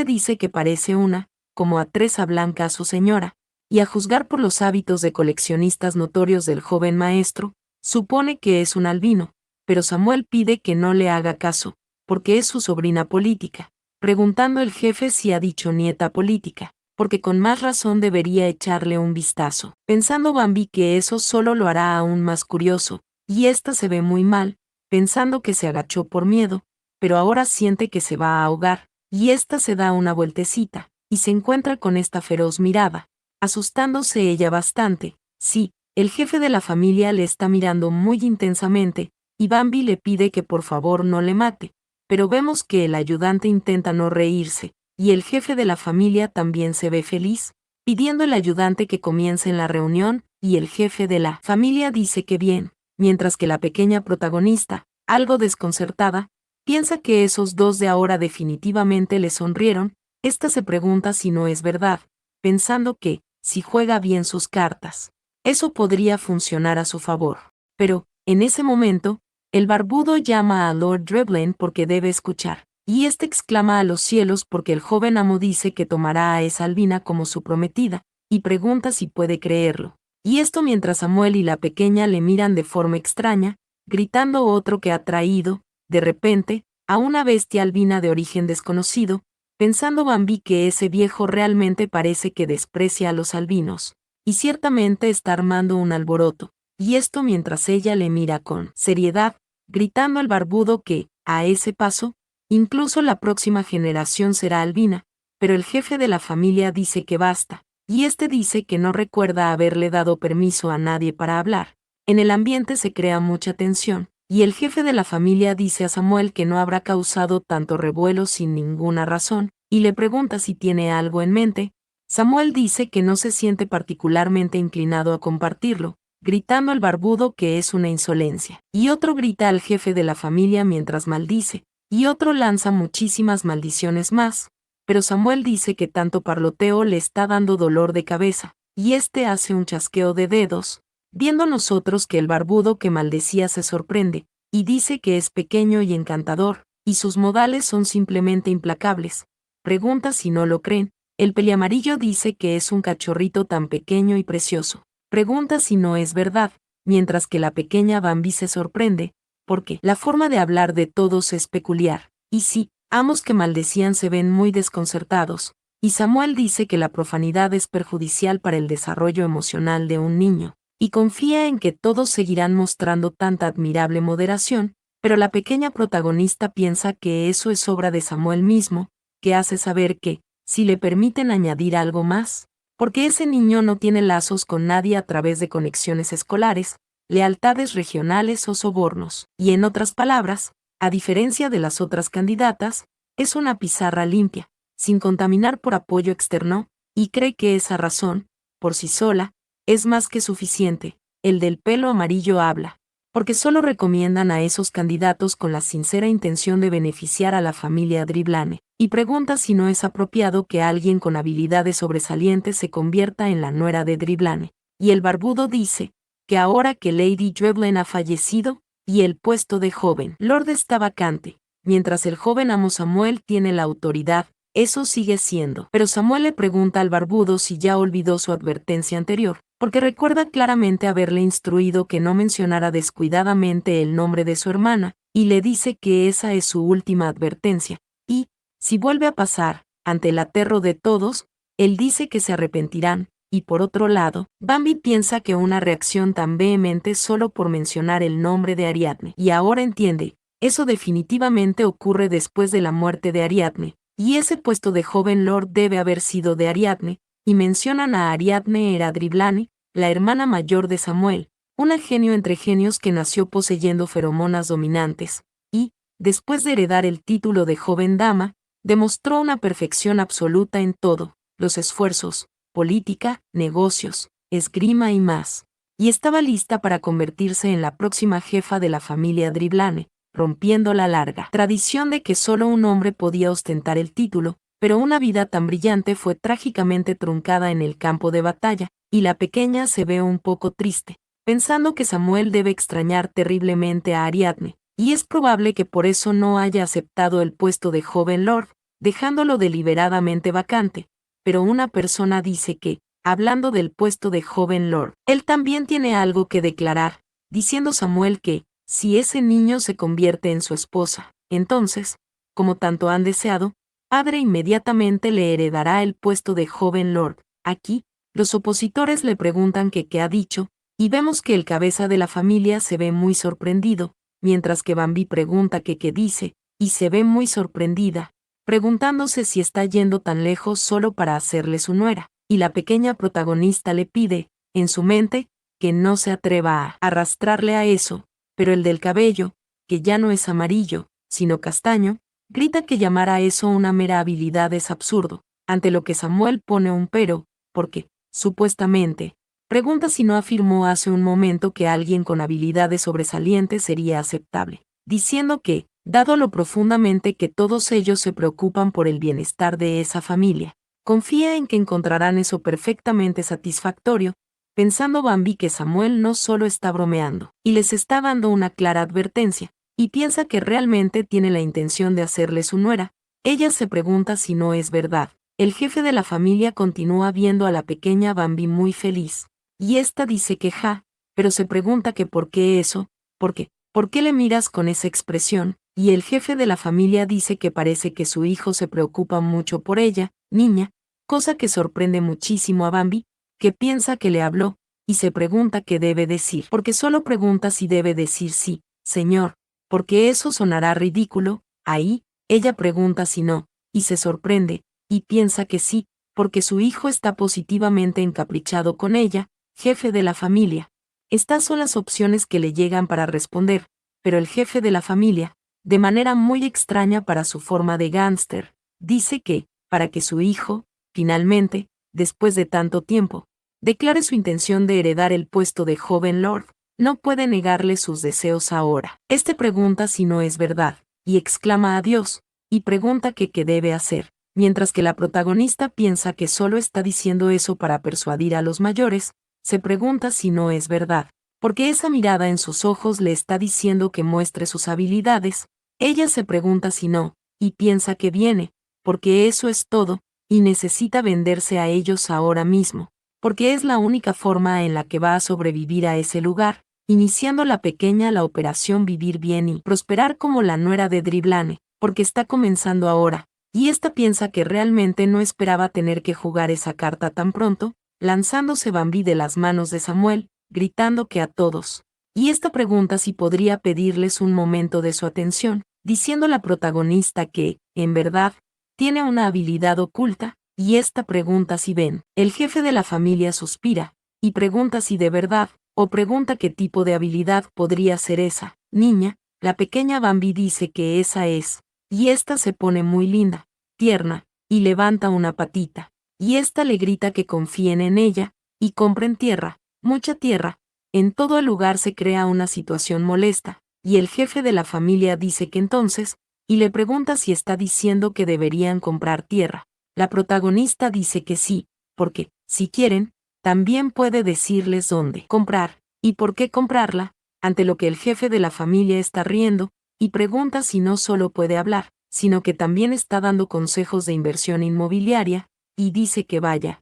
Dice que parece una, como a Tresa Blanca su señora, y a juzgar por los hábitos de coleccionistas notorios del joven maestro, supone que es un albino, pero Samuel pide que no le haga caso, porque es su sobrina política, preguntando el jefe si ha dicho nieta política, porque con más razón debería echarle un vistazo, pensando Bambi que eso solo lo hará aún más curioso, y se ve muy mal, pensando que se agachó por miedo, pero ahora siente que se va a ahogar, y se da una vueltecita, y se encuentra con esta feroz mirada, asustándose ella bastante. Sí, el jefe de la familia le está mirando muy intensamente, y Bambi le pide que por favor no le mate, pero vemos que el ayudante intenta no reírse, y el jefe de la familia también se ve feliz, pidiendo al ayudante que comience en la reunión, y el jefe de la familia dice que bien, mientras que la pequeña protagonista, algo desconcertada, piensa que esos dos de ahora definitivamente le sonrieron. Se pregunta si no es verdad, pensando que, si juega bien sus cartas, eso podría funcionar a su favor. Pero, en ese momento, El barbudo llama a Lord Dribblin porque debe escuchar, y éste exclama a los cielos porque el joven amo dice que tomará a esa albina como su prometida, y pregunta si puede creerlo. Y esto mientras Samuel y la pequeña le miran de forma extraña, gritando otro que ha traído, de repente, a una bestia albina de origen desconocido, pensando Bambi que ese viejo realmente parece que desprecia a los albinos, y ciertamente está armando un alboroto, y esto mientras ella le mira con seriedad, gritando al barbudo que, a ese paso, incluso la próxima generación será albina, pero el jefe de la familia dice que basta, y este dice que no recuerda haberle dado permiso a nadie para hablar. En el ambiente se crea mucha tensión, y el jefe de la familia dice a Samuel que no habrá causado tanto revuelo sin ninguna razón, y le pregunta si tiene algo en mente. Samuel dice que no se siente particularmente inclinado a compartirlo, gritando al barbudo que es una insolencia, y otro grita al jefe de la familia mientras maldice, y otro lanza muchísimas maldiciones más, pero Samuel dice que tanto parloteo le está dando dolor de cabeza, y este hace un chasqueo de dedos, viendo nosotros que el barbudo que maldecía se sorprende, y dice que es pequeño y encantador, y sus modales son simplemente implacables. Pregunta si no lo creen. El peliamarillo dice que es un cachorrito tan pequeño y precioso. Pregunta si no es verdad, mientras que la pequeña Bambi se sorprende, porque la forma de hablar de todos es peculiar, y sí, ambos que maldecían se ven muy desconcertados, y Samuel dice que la profanidad es perjudicial para el desarrollo emocional de un niño, y confía en que todos seguirán mostrando tanta admirable moderación, pero la pequeña protagonista piensa que eso es obra de Samuel mismo, que hace saber que, si le permiten añadir algo más, porque ese niño no tiene lazos con nadie a través de conexiones escolares, lealtades regionales o sobornos, y en otras palabras, a diferencia de las otras candidatas, es una pizarra limpia, sin contaminar por apoyo externo, y cree que esa razón, por sí sola, es más que suficiente. El del pelo amarillo habla, porque solo recomiendan a esos candidatos con la sincera intención de beneficiar a la familia Driblane, y pregunta si no es apropiado que alguien con habilidades sobresalientes se convierta en la nuera de Driblane. Y el barbudo dice que ahora que Lady Dribblin ha fallecido, y el puesto de joven Lord está vacante, mientras el joven amo Samuel tiene la autoridad, eso sigue siendo. Pero Samuel le pregunta al barbudo si ya olvidó su advertencia anterior, porque recuerda claramente haberle instruido que no mencionara descuidadamente el nombre de su hermana, y le dice que esa es su última advertencia, y, si vuelve a pasar, ante el aterro de todos, él dice que se arrepentirán, y por otro lado, Bambi piensa que una reacción tan vehemente solo por mencionar el nombre de Ariadne, y ahora entiende, eso definitivamente ocurre después de la muerte de Ariadne, y ese puesto de joven lord debe haber sido de Ariadne, y mencionan a Ariadne era Driblane, la hermana mayor de Samuel, una genio entre genios que nació poseyendo feromonas dominantes, y, después de heredar el título de joven dama, demostró una perfección absoluta en todo, los esfuerzos, política, negocios, esgrima y más, y estaba lista para convertirse en la próxima jefa de la familia Driblane, rompiendo la larga tradición de que solo un hombre podía ostentar el título, pero una vida tan brillante fue trágicamente truncada en el campo de batalla, y la pequeña se ve un poco triste, pensando que Samuel debe extrañar terriblemente a Ariadne, y es probable que por eso no haya aceptado el puesto de joven lord, dejándolo deliberadamente vacante, pero una persona dice que, hablando del puesto de joven lord, él también tiene algo que declarar, diciendo Samuel que, si ese niño se convierte en su esposa, entonces, como tanto han deseado, padre inmediatamente le heredará el puesto de joven lord. Aquí, los opositores le preguntan que qué ha dicho, y vemos que el cabeza de la familia se ve muy sorprendido, mientras que Bambi pregunta que qué dice, y se ve muy sorprendida, preguntándose si está yendo tan lejos solo para hacerle su nuera, y la pequeña protagonista le pide, en su mente, que no se atreva a arrastrarle a eso, pero el del cabello, que ya no es amarillo, sino castaño, grita que llamar a eso una mera habilidad es absurdo, ante lo que Samuel pone un pero, porque, supuestamente, pregunta si no afirmó hace un momento que alguien con habilidades sobresalientes sería aceptable, diciendo que, dado lo profundamente que todos ellos se preocupan por el bienestar de esa familia, confía en que encontrarán eso perfectamente satisfactorio, pensando Bambi que Samuel no solo está bromeando, y les está dando una clara advertencia, y piensa que realmente tiene la intención de hacerle su nuera. Ella se pregunta si no es verdad. El jefe de la familia continúa viendo a la pequeña Bambi muy feliz, y esta dice que ja, pero se pregunta que por qué eso, ¿por qué le miras con esa expresión? Y el jefe de la familia dice que parece que su hijo se preocupa mucho por ella, niña, cosa que sorprende muchísimo a Bambi, que piensa que le habló, y se pregunta qué debe decir, porque solo pregunta si debe decir sí, señor, porque eso sonará ridículo. Ahí, ella pregunta si no, y se sorprende, y piensa que sí, porque su hijo está positivamente encaprichado con ella, jefe de la familia. Estas son las opciones que le llegan para responder, pero el jefe de la familia, de manera muy extraña para su forma de gángster, dice que, para que su hijo, finalmente, después de tanto tiempo, declare su intención de heredar el puesto de joven lord, no puede negarle sus deseos ahora. Este pregunta si no es verdad, y exclama a Dios, y pregunta que qué debe hacer, mientras que la protagonista piensa que solo está diciendo eso para persuadir a los mayores, se pregunta si no es verdad, porque esa mirada en sus ojos le está diciendo que muestre sus habilidades. Ella se pregunta si no, y piensa que viene, porque eso es todo, y necesita venderse a ellos ahora mismo, porque es la única forma en la que va a sobrevivir a ese lugar, iniciando la pequeña la operación Vivir Bien y Prosperar como la nuera de Driblane, porque está comenzando ahora, y esta piensa que realmente no esperaba tener que jugar esa carta tan pronto, lanzándose Bambi de las manos de Samuel, gritando que a todos. Y esta pregunta si podría pedirles un momento de su atención, diciendo la protagonista que, en verdad, tiene una habilidad oculta, y esta pregunta si ven. El jefe de la familia suspira, y pregunta si de verdad, o pregunta qué tipo de habilidad podría ser esa. Niña, la pequeña Bambi dice que esa es, y esta se pone muy linda, tierna, y levanta una patita, y esta le grita que confíen en ella, y compren tierra, mucha tierra. En todo el lugar se crea una situación molesta, y el jefe de la familia dice que entonces, y le pregunta si está diciendo que deberían comprar tierra. La protagonista dice que sí, porque, si quieren, también puede decirles dónde comprar, y por qué comprarla, ante lo que el jefe de la familia está riendo, y pregunta si no solo puede hablar, sino que también está dando consejos de inversión inmobiliaria, y dice que vaya,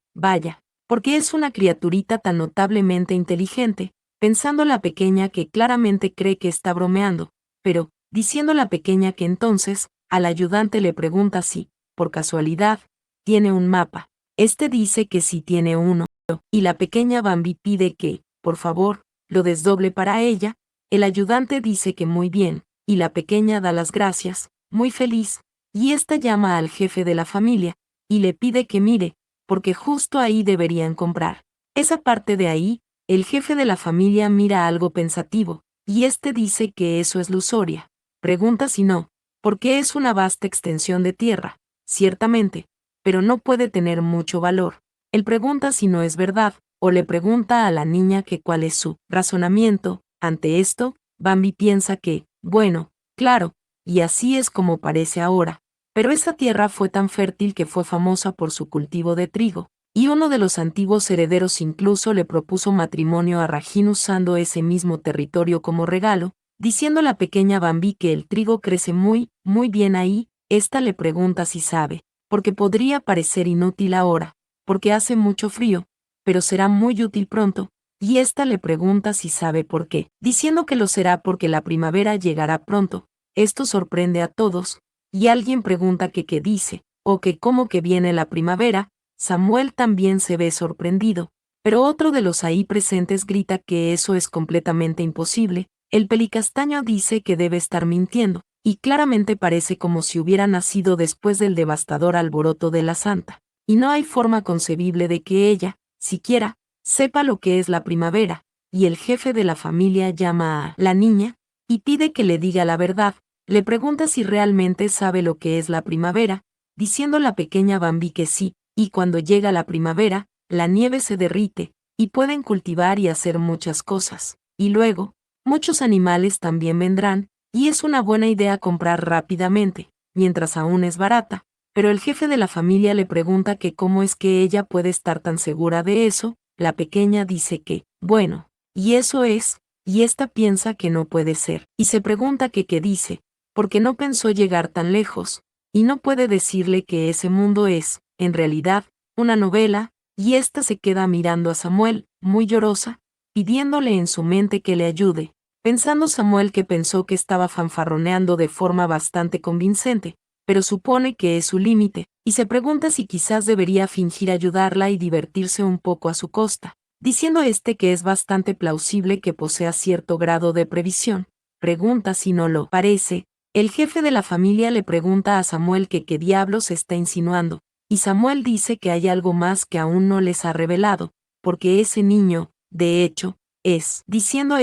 porque es una criaturita tan notablemente inteligente, pensando la pequeña que claramente cree que está bromeando, pero, diciendo la pequeña que entonces, al ayudante le pregunta si, por casualidad, tiene un mapa. Este dice que sí tiene uno, y la pequeña Bambi pide que, por favor, lo desdoble para ella. El ayudante dice que muy bien, y la pequeña da las gracias, muy feliz, y esta llama al jefe de la familia, y le pide que mire, porque justo ahí deberían comprar. Esa parte de ahí, el jefe de la familia mira algo pensativo, y este dice que eso es lusoria. Pregunta si no, porque es una vasta extensión de tierra, ciertamente, pero no puede tener mucho valor. Él pregunta si no es verdad, o le pregunta a la niña que cuál es su razonamiento. Ante esto, Bambi piensa que, bueno, claro, y así es como parece ahora. Pero esa tierra fue tan fértil que fue famosa por su cultivo de trigo, y uno de los antiguos herederos incluso le propuso matrimonio a Rajin usando ese mismo territorio como regalo, diciendo a la pequeña Bambi que el trigo crece muy, muy bien ahí. Esta le pregunta si sabe, porque podría parecer inútil ahora, porque hace mucho frío, pero será muy útil pronto, y esta le pregunta si sabe por qué, diciendo que lo será porque la primavera llegará pronto. Esto sorprende a todos, y alguien pregunta que qué dice, o que cómo que viene la primavera. Samuel también se ve sorprendido, pero otro de los ahí presentes grita que eso es completamente imposible. El pelicastaño dice que debe estar mintiendo, y claramente parece como si hubiera nacido después del devastador alboroto de la santa, y no hay forma concebible de que ella, siquiera, sepa lo que es la primavera, y el jefe de la familia llama a la niña, y pide que le diga la verdad. Le pregunta si realmente sabe lo que es la primavera, diciendo la pequeña Bambi que sí, y cuando llega la primavera, la nieve se derrite, y pueden cultivar y hacer muchas cosas, y luego, muchos animales también vendrán, y es una buena idea comprar rápidamente, mientras aún es barata. Pero el jefe de la familia le pregunta que cómo es que ella puede estar tan segura de eso, la pequeña dice que, bueno, y eso es, y esta piensa que no puede ser, y se pregunta que qué dice, porque no pensó llegar tan lejos, y no puede decirle que ese mundo es, en realidad, una novela, y ésta se queda mirando a Samuel, muy llorosa, pidiéndole en su mente que le ayude, pensando Samuel que pensó que estaba fanfarroneando de forma bastante convincente, pero supone que es su límite, y se pregunta si quizás debería fingir ayudarla y divertirse un poco a su costa, diciendo que es bastante plausible que posea cierto grado de previsión. Pregunta si no lo parece. El jefe de la familia le pregunta a Samuel que qué diablos está insinuando, y Samuel dice que hay algo más que aún no les ha revelado, porque ese niño, de hecho, diciendo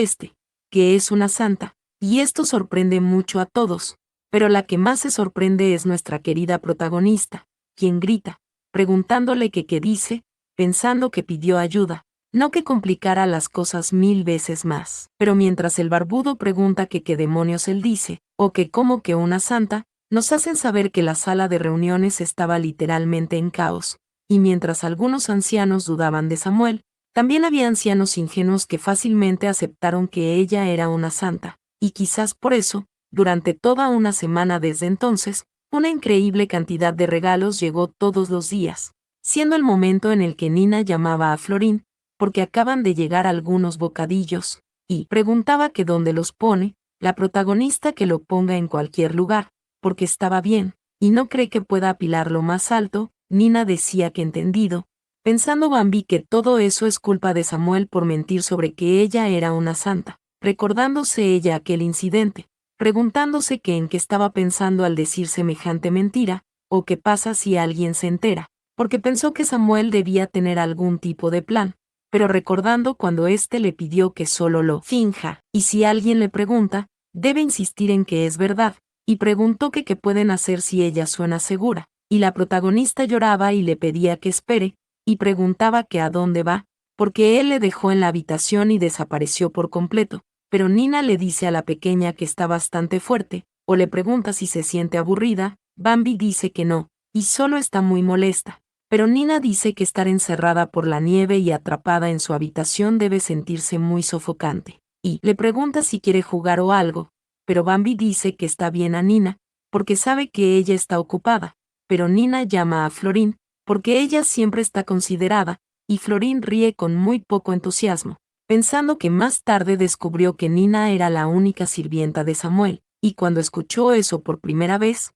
que es una santa, y esto sorprende mucho a todos, pero la que más se sorprende es nuestra querida protagonista, quien grita, preguntándole que qué dice, pensando que pidió ayuda, no que complicara las cosas 1000 veces más. Pero mientras el barbudo pregunta que qué demonios él dice, o que como que una santa, nos hacen saber que la sala de reuniones estaba literalmente en caos, y mientras algunos ancianos dudaban de Samuel, también había ancianos ingenuos que fácilmente aceptaron que ella era una santa, y quizás por eso, durante toda una semana desde entonces, una increíble cantidad de regalos llegó todos los días, siendo el momento en el que Nina llamaba a Florín, porque acaban de llegar algunos bocadillos, y preguntaba que dónde los pone, la protagonista que lo ponga en cualquier lugar, porque estaba bien, y no cree que pueda apilarlo más alto. Nina decía que entendido, pensando Bambi que todo eso es culpa de Samuel por mentir sobre que ella era una santa, recordándose ella aquel incidente, preguntándose que en qué estaba pensando al decir semejante mentira, o qué pasa si alguien se entera, porque pensó que Samuel debía tener algún tipo de plan, pero recordando cuando éste le pidió que solo lo finja, y si alguien le pregunta, debe insistir en que es verdad, y preguntó que qué pueden hacer si ella suena segura, y la protagonista lloraba y le pedía que espere, y preguntaba que a dónde va, porque él le dejó en la habitación y desapareció por completo, pero Nina le dice a la pequeña que está bastante fuerte, o le pregunta si se siente aburrida. Bambi dice que no, y solo está muy molesta. Pero Nina dice que estar encerrada por la nieve y atrapada en su habitación debe sentirse muy sofocante, y le pregunta si quiere jugar o algo, pero Bambi dice que está bien a Nina, porque sabe que ella está ocupada, pero Nina llama a Florín, porque ella siempre está considerada, y Florín ríe con muy poco entusiasmo, pensando que más tarde descubrió que Nina era la única sirvienta de Samuel, y cuando escuchó eso por primera vez,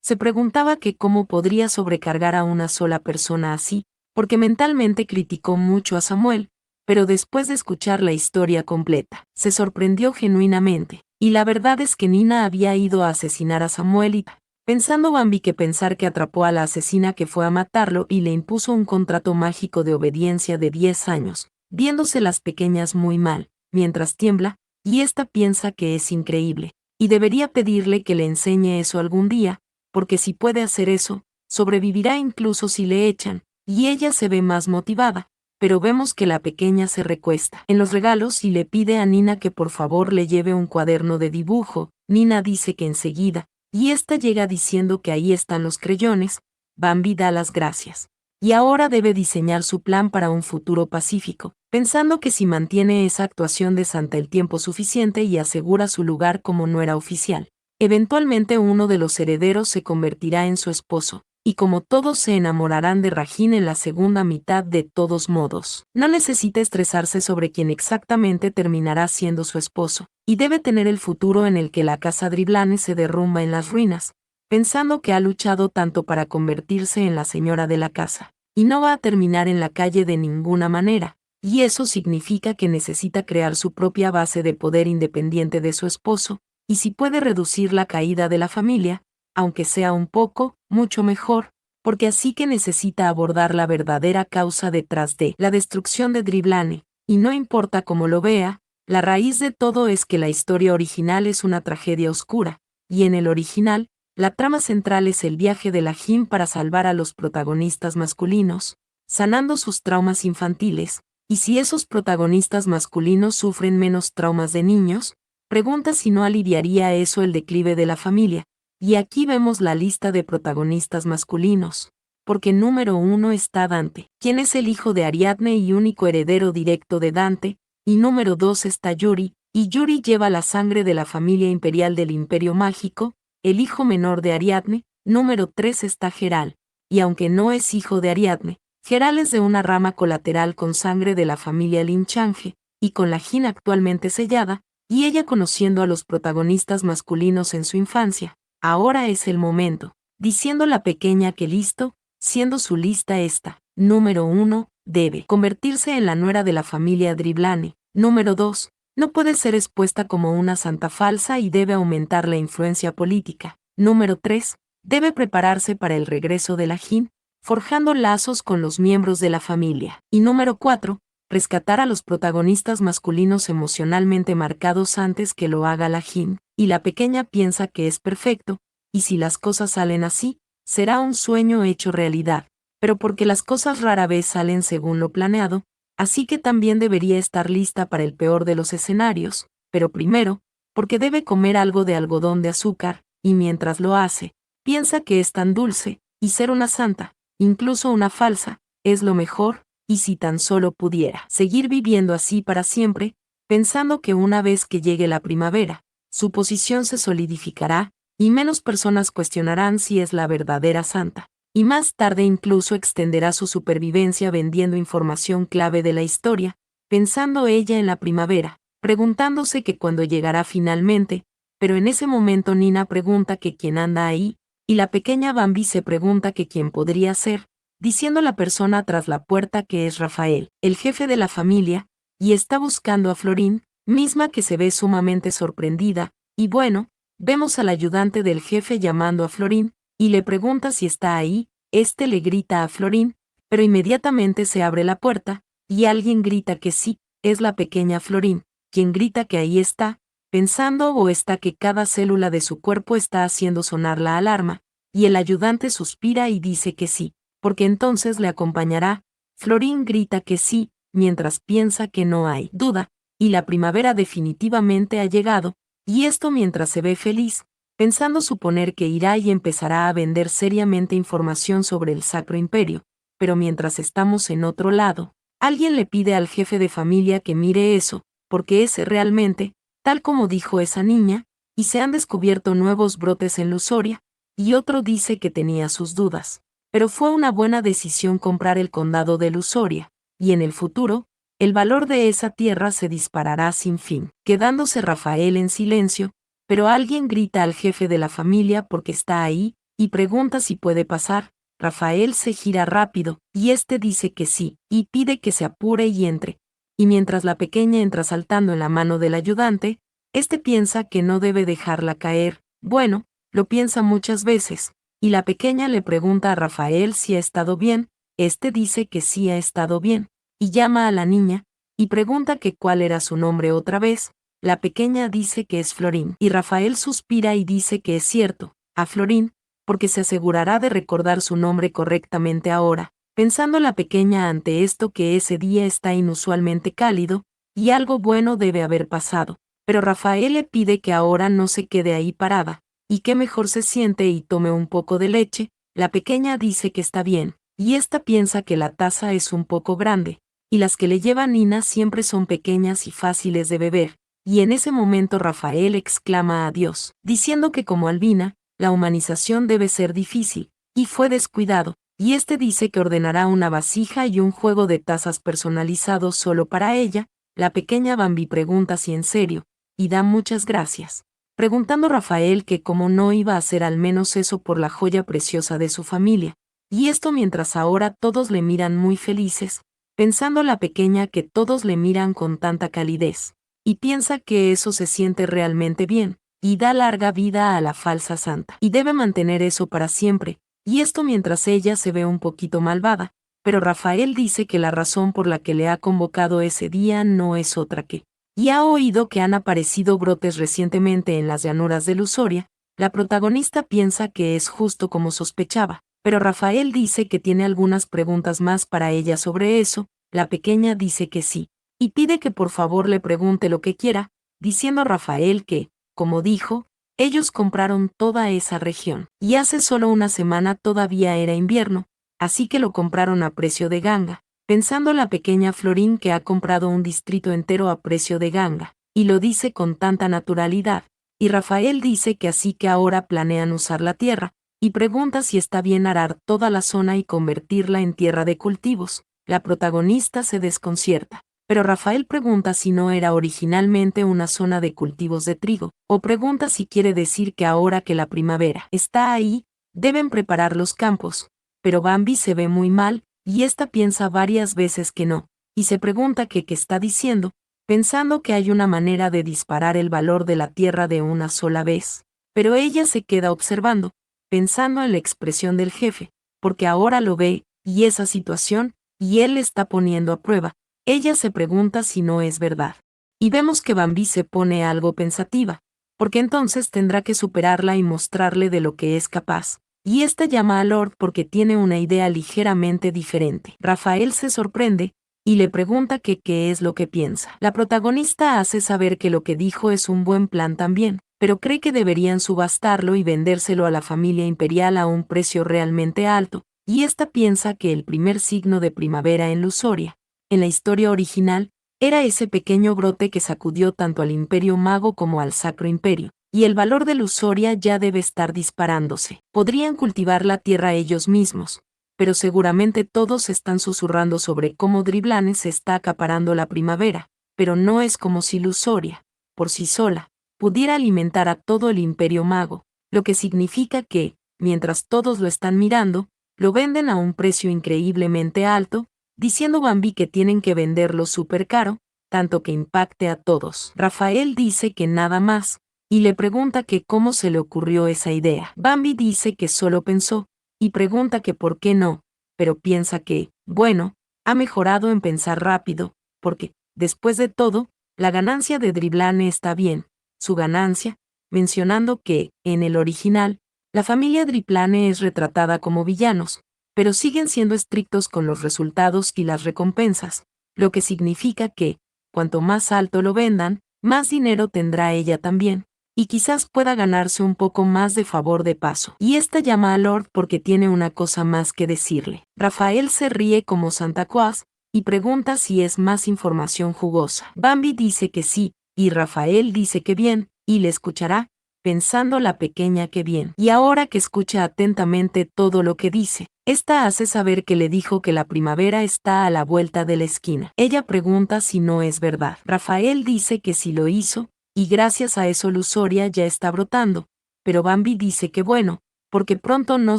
se preguntaba que cómo podría sobrecargar a una sola persona así, porque mentalmente criticó mucho a Samuel, pero después de escuchar la historia completa, se sorprendió genuinamente, y la verdad es que Nina había ido a asesinar a Samuel y, pensando Bambi que pensar que atrapó a la asesina que fue a matarlo y le impuso un contrato mágico de obediencia de 10 años, viéndose las pequeñas muy mal, mientras tiembla, y esta piensa que es increíble, y debería pedirle que le enseñe eso algún día, porque si puede hacer eso, sobrevivirá incluso si le echan, y ella se ve más motivada, pero vemos que la pequeña se recuesta en los regalos y le pide a Nina que por favor le lleve un cuaderno de dibujo. Nina dice que enseguida, y esta llega diciendo que ahí están los creyones. Bambi da las gracias. Y ahora debe diseñar su plan para un futuro pacífico, pensando que si mantiene esa actuación de santa el tiempo suficiente y asegura su lugar como nuera oficial, eventualmente uno de los herederos se convertirá en su esposo, y como todos se enamorarán de Regine en la segunda mitad de todos modos, no necesita estresarse sobre quién exactamente terminará siendo su esposo, y debe tener el futuro en el que la casa Driblane se derrumba en las ruinas, pensando que ha luchado tanto para convertirse en la señora de la casa, y no va a terminar en la calle de ninguna manera, y eso significa que necesita crear su propia base de poder independiente de su esposo, y si puede reducir la caída de la familia, aunque sea un poco, mucho mejor, porque así que necesita abordar la verdadera causa detrás de la destrucción de Driblane, y no importa cómo lo vea, la raíz de todo es que la historia original es una tragedia oscura, y en el original, la trama central es el viaje de la Jim para salvar a los protagonistas masculinos, sanando sus traumas infantiles, y si esos protagonistas masculinos sufren menos traumas de niños, pregunta si no aliviaría eso el declive de la familia, y aquí vemos la lista de protagonistas masculinos. porque número 1 está Dante, quien es el hijo de Ariadne y único heredero directo de Dante, y número 2 está Yuri, y Yuri lleva la sangre de la familia imperial del Imperio Mágico, el hijo menor de Ariadne. Número 3 está Geral, y aunque no es hijo de Ariadne, Geral es de una rama colateral con sangre de la familia Linchange, y con la Jin actualmente sellada, y ella conociendo a los protagonistas masculinos en su infancia. Ahora es el momento, diciendo la pequeña que listo, siendo su lista esta. Número 1, debe convertirse en la nuera de la familia Driblane. Número 2, no puede ser expuesta como una santa falsa y debe aumentar la influencia política. Número 3, debe prepararse para el regreso de la Jin, forjando lazos con los miembros de la familia. Y número 4, rescatar a los protagonistas masculinos emocionalmente marcados antes que lo haga la Jin, y la pequeña piensa que es perfecto, y si las cosas salen así, será un sueño hecho realidad, pero porque las cosas rara vez salen según lo planeado, así que también debería estar lista para el peor de los escenarios, pero primero, porque debe comer algo de algodón de azúcar, y mientras lo hace, piensa que es tan dulce, y ser una santa, incluso una falsa, es lo mejor, y si tan solo pudiera seguir viviendo así para siempre, pensando que una vez que llegue la primavera, su posición se solidificará, y menos personas cuestionarán si es la verdadera santa, y más tarde incluso extenderá su supervivencia vendiendo información clave de la historia, pensando ella en la primavera, preguntándose que cuándo llegará finalmente, pero en ese momento Nina pregunta que quién anda ahí, y la pequeña Bambi se pregunta que quién podría ser, diciendo la persona tras la puerta que es Rafael, el jefe de la familia, y está buscando a Florín, misma que se ve sumamente sorprendida, y bueno, vemos al ayudante del jefe llamando a Florín, y le pregunta si está ahí, este le grita a Florín, pero inmediatamente se abre la puerta, y alguien grita que sí, es la pequeña Florín, quien grita que ahí está, pensando o está que cada célula de su cuerpo está haciendo sonar la alarma, y el ayudante suspira y dice que sí, porque entonces le acompañará. Florín grita que sí, mientras piensa que no hay duda, y la primavera definitivamente ha llegado, y esto mientras se ve feliz, pensando suponer que irá y empezará a vender seriamente información sobre el Sacro Imperio, pero mientras estamos en otro lado, alguien le pide al jefe de familia que mire eso, porque es realmente, tal como dijo esa niña, y se han descubierto nuevos brotes en Lusoria, y otro dice que tenía sus dudas. Pero fue una buena decisión comprar el condado de Lusoria, y en el futuro, el valor de esa tierra se disparará sin fin, quedándose Rafael en silencio, pero alguien grita al jefe de la familia porque está ahí, y pregunta si puede pasar. Rafael se gira rápido, y este dice que sí, y pide que se apure y entre. Y mientras la pequeña entra saltando en la mano del ayudante, este piensa que no debe dejarla caer. Bueno, lo piensa muchas veces, y la pequeña le pregunta a Rafael si ha estado bien, este dice que sí ha estado bien, y llama a la niña, y pregunta que cuál era su nombre otra vez. La pequeña dice que es Florín, y Rafael suspira y dice que es cierto, a Florín, porque se asegurará de recordar su nombre correctamente ahora, pensando la pequeña ante esto que ese día está inusualmente cálido, y algo bueno debe haber pasado. Pero Rafael le pide que ahora no se quede ahí parada, y que mejor se siente y tome un poco de leche. La pequeña dice que está bien, y esta piensa que la taza es un poco grande, y las que le lleva Nina siempre son pequeñas y fáciles de beber, y en ese momento Rafael exclama a Dios, diciendo que como Albina, la humanización debe ser difícil, y fue descuidado, y este dice que ordenará una vasija y un juego de tazas personalizados solo para ella. La pequeña Bambi pregunta si en serio, y da muchas gracias, preguntando Rafael que cómo no iba a hacer al menos eso por la joya preciosa de su familia, y esto mientras ahora todos le miran muy felices, pensando la pequeña que todos le miran con tanta calidez, y piensa que eso se siente realmente bien, y da larga vida a la falsa santa, y debe mantener eso para siempre, y esto mientras ella se ve un poquito malvada, pero Rafael dice que la razón por la que le ha convocado ese día no es otra que, y ha oído que han aparecido brotes recientemente en las llanuras de Lusoria. La protagonista piensa que es justo como sospechaba, pero Rafael dice que tiene algunas preguntas más para ella sobre eso. La pequeña dice que sí, y pide que por favor le pregunte lo que quiera, diciendo Rafael que, como dijo, ellos compraron toda esa región, y hace solo una semana todavía era invierno, así que lo compraron a precio de ganga, pensando la pequeña Florín que ha comprado un distrito entero a precio de ganga, y lo dice con tanta naturalidad. Y Rafael dice que así que ahora planean usar la tierra, y pregunta si está bien arar toda la zona y convertirla en tierra de cultivos. La protagonista se desconcierta, pero Rafael pregunta si no era originalmente una zona de cultivos de trigo, o pregunta si quiere decir que ahora que la primavera está ahí, deben preparar los campos. Pero Bambi se ve muy mal, y ésta piensa varias veces que no, y se pregunta qué está diciendo, pensando que hay una manera de disparar el valor de la tierra de una sola vez. Pero ella se queda observando, pensando en la expresión del jefe, porque ahora lo ve, y esa situación, y él le está poniendo a prueba. Ella se pregunta si no es verdad. Y vemos que Bambi se pone algo pensativa, porque entonces tendrá que superarla y mostrarle de lo que es capaz. Y esta llama a Lord porque tiene una idea ligeramente diferente. Rafael se sorprende, y le pregunta que qué es lo que piensa. La protagonista hace saber que lo que dijo es un buen plan también, pero cree que deberían subastarlo y vendérselo a la familia imperial a un precio realmente alto, y esta piensa que el primer signo de primavera en Lusoria, en la historia original, era ese pequeño brote que sacudió tanto al Imperio Mago como al Sacro Imperio, y el valor de Lusoria ya debe estar disparándose. Podrían cultivar la tierra ellos mismos, pero seguramente todos están susurrando sobre cómo Driblane se está acaparando la primavera, pero no es como si Lusoria, por sí sola, pudiera alimentar a todo el Imperio Mago, lo que significa que, mientras todos lo están mirando, lo venden a un precio increíblemente alto, diciendo Bambi que tienen que venderlo súper caro, tanto que impacte a todos. Rafael dice que nada más, y le pregunta que cómo se le ocurrió esa idea. Bambi dice que solo pensó, y pregunta que por qué no, pero piensa que, bueno, ha mejorado en pensar rápido, porque, después de todo, la ganancia de Driblane está bien, su ganancia, mencionando que, en el original, la familia Driblane es retratada como villanos, pero siguen siendo estrictos con los resultados y las recompensas, lo que significa que, cuanto más alto lo vendan, más dinero tendrá ella también, y quizás pueda ganarse un poco más de favor de paso. Y esta llama a Lord porque tiene una cosa más que decirle. Rafael se ríe como Santa Claus, y pregunta si es más información jugosa. Bambi dice que sí, y Rafael dice que bien, y le escuchará, pensando la pequeña que bien. Y ahora que escucha atentamente todo lo que dice, esta hace saber que le dijo que la primavera está a la vuelta de la esquina. Ella pregunta si no es verdad. Rafael dice que sí lo hizo, y gracias a eso Lusoria ya está brotando, pero Bambi dice que bueno, porque pronto no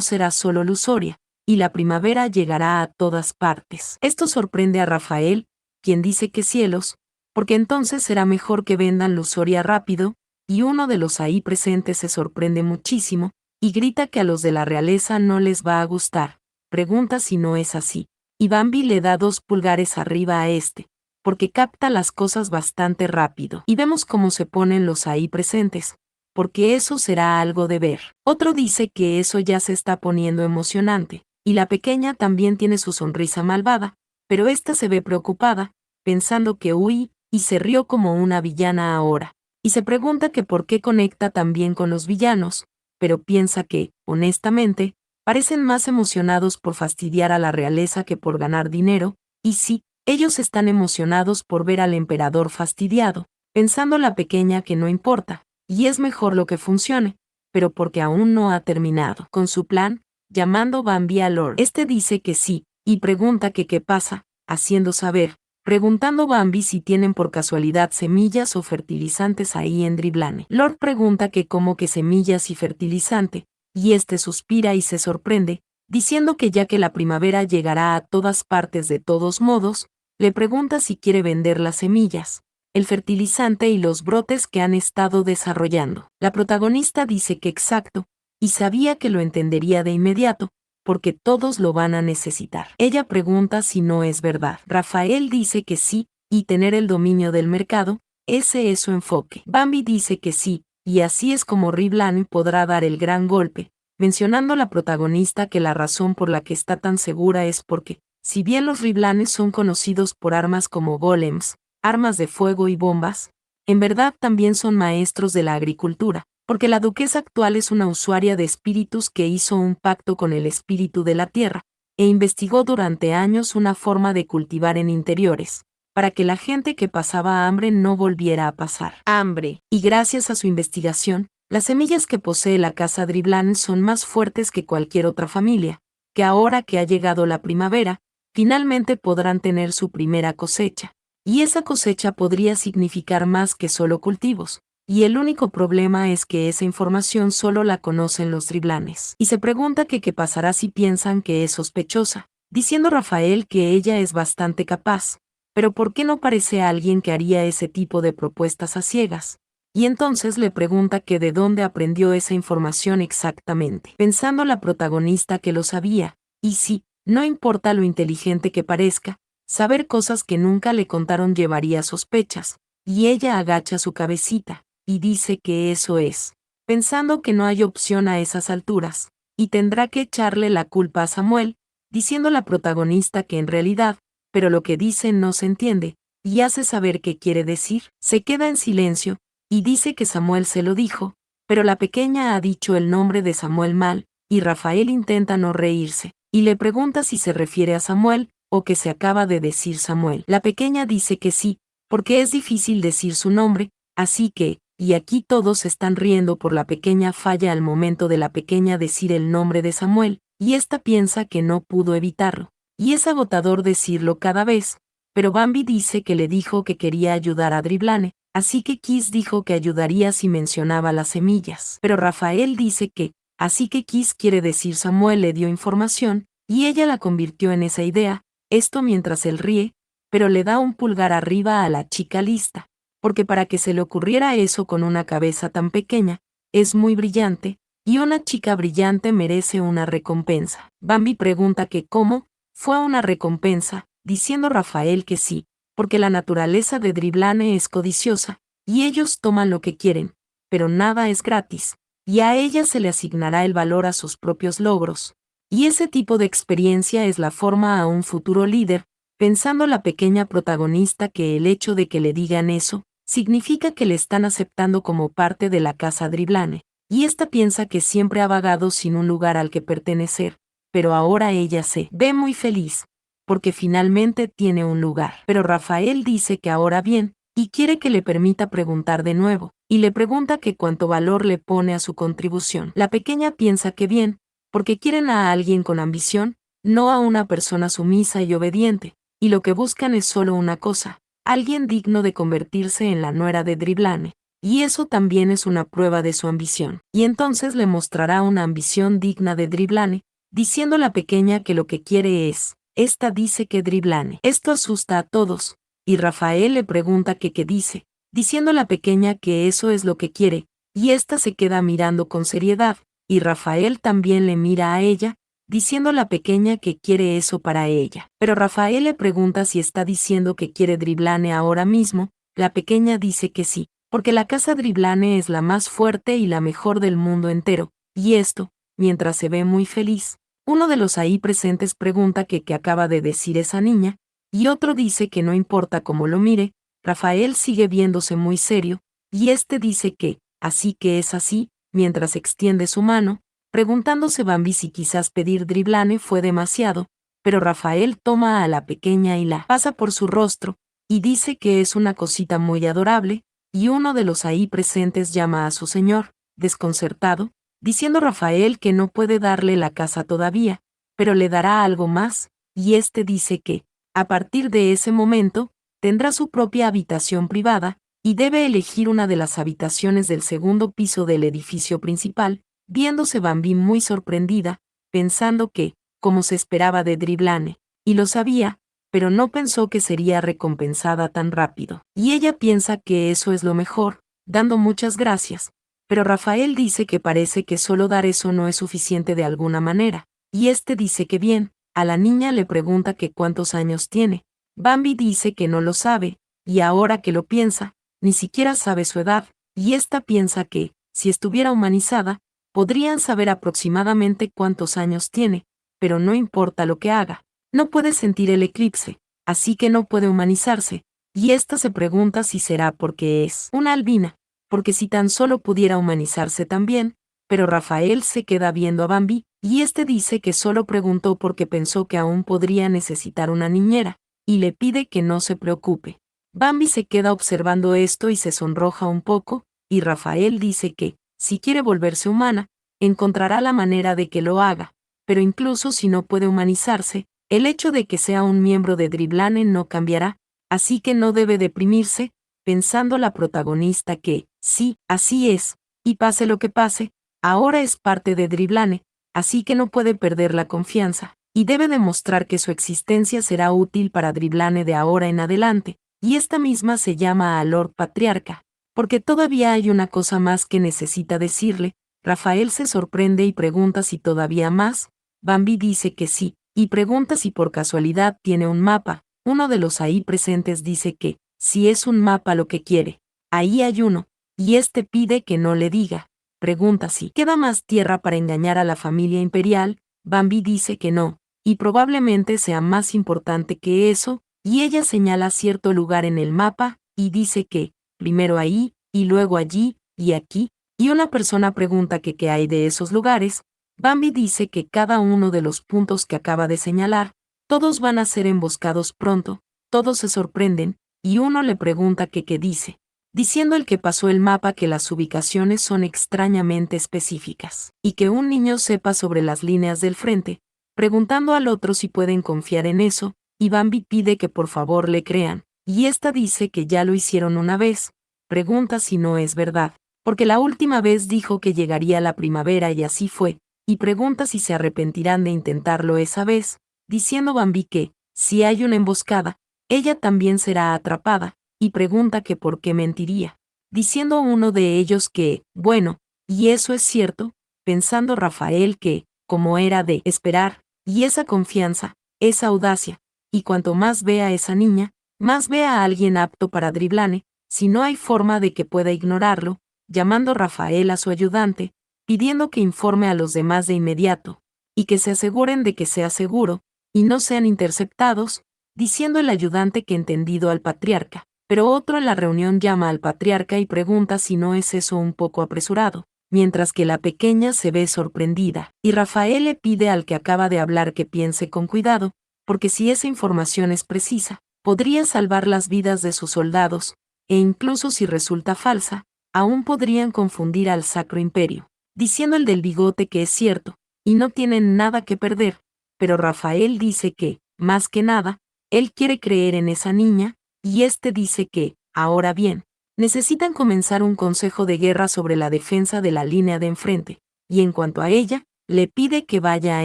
será solo Lusoria, y la primavera llegará a todas partes. Esto sorprende a Rafael, quien dice que cielos, porque entonces será mejor que vendan Lusoria rápido, y uno de los ahí presentes se sorprende muchísimo, y grita que a los de la realeza no les va a gustar. Pregunta si no es así, y Bambi le da 2 pulgares arriba a este, porque capta las cosas bastante rápido. Y vemos cómo se ponen los ahí presentes, porque eso será algo de ver. Otro dice que eso ya se está poniendo emocionante, y la pequeña también tiene su sonrisa malvada, pero esta se ve preocupada, pensando que uy, y se rió como una villana ahora, y se pregunta que por qué conecta tan bien con los villanos, pero piensa que, honestamente, parecen más emocionados por fastidiar a la realeza que por ganar dinero, y sí, ellos están emocionados por ver al emperador fastidiado, pensando la pequeña que no importa, y es mejor lo que funcione, pero porque aún no ha terminado con su plan, llamando Bambi a Lord. Este dice que sí, y pregunta que qué pasa, haciendo saber, preguntando Bambi si tienen por casualidad semillas o fertilizantes ahí en Driblane. Lord pregunta que cómo que semillas y fertilizante, y este suspira y se sorprende, diciendo que ya que la primavera llegará a todas partes de todos modos, le pregunta si quiere vender las semillas, el fertilizante y los brotes que han estado desarrollando. La protagonista dice que exacto, y sabía que lo entendería de inmediato, porque todos lo van a necesitar. Ella pregunta si no es verdad. Rafael dice que sí, y tener el dominio del mercado, ese es su enfoque. Bambi dice que sí, y así es como Driblane podrá dar el gran golpe, mencionando la protagonista que la razón por la que está tan segura es porque, si bien los Driblanes son conocidos por armas como golems, armas de fuego y bombas, en verdad también son maestros de la agricultura, porque la duquesa actual es una usuaria de espíritus que hizo un pacto con el espíritu de la tierra, e investigó durante años una forma de cultivar en interiores, para que la gente que pasaba hambre no volviera a pasar hambre. Y gracias a su investigación, las semillas que posee la casa Dribblane son más fuertes que cualquier otra familia, que ahora que ha llegado la primavera, finalmente podrán tener su primera cosecha. Y esa cosecha podría significar más que solo cultivos. Y el único problema es que esa información solo la conocen los Driblanes. Y se pregunta que qué pasará si piensan que es sospechosa, diciendo Rafael que ella es bastante capaz. Pero ¿por qué no parece alguien que haría ese tipo de propuestas a ciegas? Y entonces le pregunta que de dónde aprendió esa información exactamente, pensando la protagonista que lo sabía. Y sí, no importa lo inteligente que parezca, saber cosas que nunca le contaron llevaría sospechas. Y ella agacha su cabecita y dice que eso es, pensando que no hay opción a esas alturas, y tendrá que echarle la culpa a Samuel, diciendo la protagonista que en realidad, pero lo que dice no se entiende, y hace saber qué quiere decir. Se queda en silencio, y dice que Samuel se lo dijo, pero la pequeña ha dicho el nombre de Samuel mal, y Rafael intenta no reírse, y le pregunta si se refiere a Samuel, o que se acaba de decir Samuel. La pequeña dice que sí, porque es difícil decir su nombre, así que, y aquí todos están riendo por la pequeña falla al momento de la pequeña decir el nombre de Samuel, y ésta piensa que no pudo evitarlo. Y es agotador decirlo cada vez, pero Bambi dice que le dijo que quería ayudar a Dribblane, así que Kiss dijo que ayudaría si mencionaba las semillas. Pero Rafael dice que, así que Kiss quiere decir Samuel le dio información, y ella la convirtió en esa idea, esto mientras él ríe, pero le da un pulgar arriba a la chica lista, porque para que se le ocurriera eso con una cabeza tan pequeña, es muy brillante, y una chica brillante merece una recompensa. Bambi pregunta que cómo, fue una recompensa, diciendo Rafael que sí, porque la naturaleza de Dribblane es codiciosa, y ellos toman lo que quieren, pero nada es gratis, y a ella se le asignará el valor a sus propios logros. Y ese tipo de experiencia es la forma a un futuro líder, pensando la pequeña protagonista que el hecho de que le digan eso, significa que le están aceptando como parte de la casa Dribblane, y esta piensa que siempre ha vagado sin un lugar al que pertenecer, pero ahora ella se ve muy feliz, porque finalmente tiene un lugar. Pero Rafael dice que ahora bien, y quiere que le permita preguntar de nuevo, y le pregunta que cuánto valor le pone a su contribución. La pequeña piensa que bien, porque quieren a alguien con ambición, no a una persona sumisa y obediente, y lo que buscan es solo una cosa, alguien digno de convertirse en la nuera de Dribblane, y eso también es una prueba de su ambición. Y entonces le mostrará una ambición digna de Dribblane, diciendo la pequeña que lo que quiere es, esta dice que Dribblane. Esto asusta a todos, y Rafael le pregunta que qué dice, diciendo la pequeña que eso es lo que quiere, y esta se queda mirando con seriedad, y Rafael también le mira a ella, diciendo la pequeña que quiere eso para ella. Pero Rafael le pregunta si está diciendo que quiere Dribblane ahora mismo, la pequeña dice que sí, porque la casa Dribblane es la más fuerte y la mejor del mundo entero, y esto, mientras se ve muy feliz. Uno de los ahí presentes pregunta que qué acaba de decir esa niña, y otro dice que no importa cómo lo mire, Rafael sigue viéndose muy serio, y este dice que, así que es así, mientras extiende su mano, preguntándose Bambi si quizás pedir Dribblane fue demasiado, pero Rafael toma a la pequeña y la pasa por su rostro, y dice que es una cosita muy adorable, y uno de los ahí presentes llama a su señor, desconcertado, diciendo Rafael que no puede darle la casa todavía, pero le dará algo más, y este dice que, a partir de ese momento, tendrá su propia habitación privada, y debe elegir una de las habitaciones del segundo piso del edificio principal, viéndose Bambi muy sorprendida, pensando que, como se esperaba de Dribblane, y lo sabía, pero no pensó que sería recompensada tan rápido. Y ella piensa que eso es lo mejor, dando muchas gracias, pero Rafael dice que parece que solo dar eso no es suficiente de alguna manera, y este dice que bien, a la niña le pregunta que cuántos años tiene. Bambi dice que no lo sabe, y ahora que lo piensa, ni siquiera sabe su edad, y esta piensa que, si estuviera humanizada, podrían saber aproximadamente cuántos años tiene, pero no importa lo que haga, no puede sentir el eclipse, así que no puede humanizarse, y esta se pregunta si será porque es una albina, porque si tan solo pudiera humanizarse también, pero Rafael se queda viendo a Bambi, y este dice que solo preguntó porque pensó que aún podría necesitar una niñera, y le pide que no se preocupe. Bambi se queda observando esto y se sonroja un poco, y Rafael dice que, si quiere volverse humana, encontrará la manera de que lo haga, pero incluso si no puede humanizarse, el hecho de que sea un miembro de Driblane no cambiará, así que no debe deprimirse, pensando la protagonista que, sí, así es, y pase lo que pase, ahora es parte de Driblane, así que no puede perder la confianza, y debe demostrar que su existencia será útil para Driblane de ahora en adelante, y esta misma se llama a Lord Patriarca, porque todavía hay una cosa más que necesita decirle. Rafael se sorprende y pregunta si todavía más. Bambi dice que sí, y pregunta si por casualidad tiene un mapa. Uno de los ahí presentes dice que, si es un mapa lo que quiere, ahí hay uno, y este pide que no le diga. Pregunta si queda más tierra para engañar a la familia imperial. Bambi dice que no, y probablemente sea más importante que eso, y ella señala cierto lugar en el mapa, y dice que, primero ahí, y luego allí, y aquí, y una persona pregunta que qué hay de esos lugares. Bambi dice que cada uno de los puntos que acaba de señalar, todos van a ser emboscados pronto, todos se sorprenden, y uno le pregunta que qué dice, diciendo el que pasó el mapa que las ubicaciones son extrañamente específicas, y que un niño sepa sobre las líneas del frente, preguntando al otro si pueden confiar en eso, y Bambi pide que por favor le crean, y esta dice que ya lo hicieron una vez, pregunta si no es verdad, porque la última vez dijo que llegaría la primavera y así fue, y pregunta si se arrepentirán de intentarlo esa vez, diciendo Bambi que, si hay una emboscada, ella también será atrapada, y pregunta que por qué mentiría, diciendo uno de ellos que, bueno, y eso es cierto, pensando Rafael que, como era de esperar, y esa confianza, esa audacia, y cuanto más ve a esa niña, más ve a alguien apto para Driblane, si no hay forma de que pueda ignorarlo, llamando Rafael a su ayudante, pidiendo que informe a los demás de inmediato, y que se aseguren de que sea seguro, y no sean interceptados, diciendo el ayudante que entendido al patriarca, pero otro en la reunión llama al patriarca y pregunta si no es eso un poco apresurado, mientras que la pequeña se ve sorprendida, y Rafael le pide al que acaba de hablar que piense con cuidado, porque si esa información es precisa, podría salvar las vidas de sus soldados, e incluso si resulta falsa, aún podrían confundir al Sacro Imperio, diciendo el del bigote que es cierto, y no tienen nada que perder, pero Rafael dice que, más que nada, él quiere creer en esa niña, y este dice que, ahora bien, necesitan comenzar un consejo de guerra sobre la defensa de la línea de enfrente, y en cuanto a ella, le pide que vaya a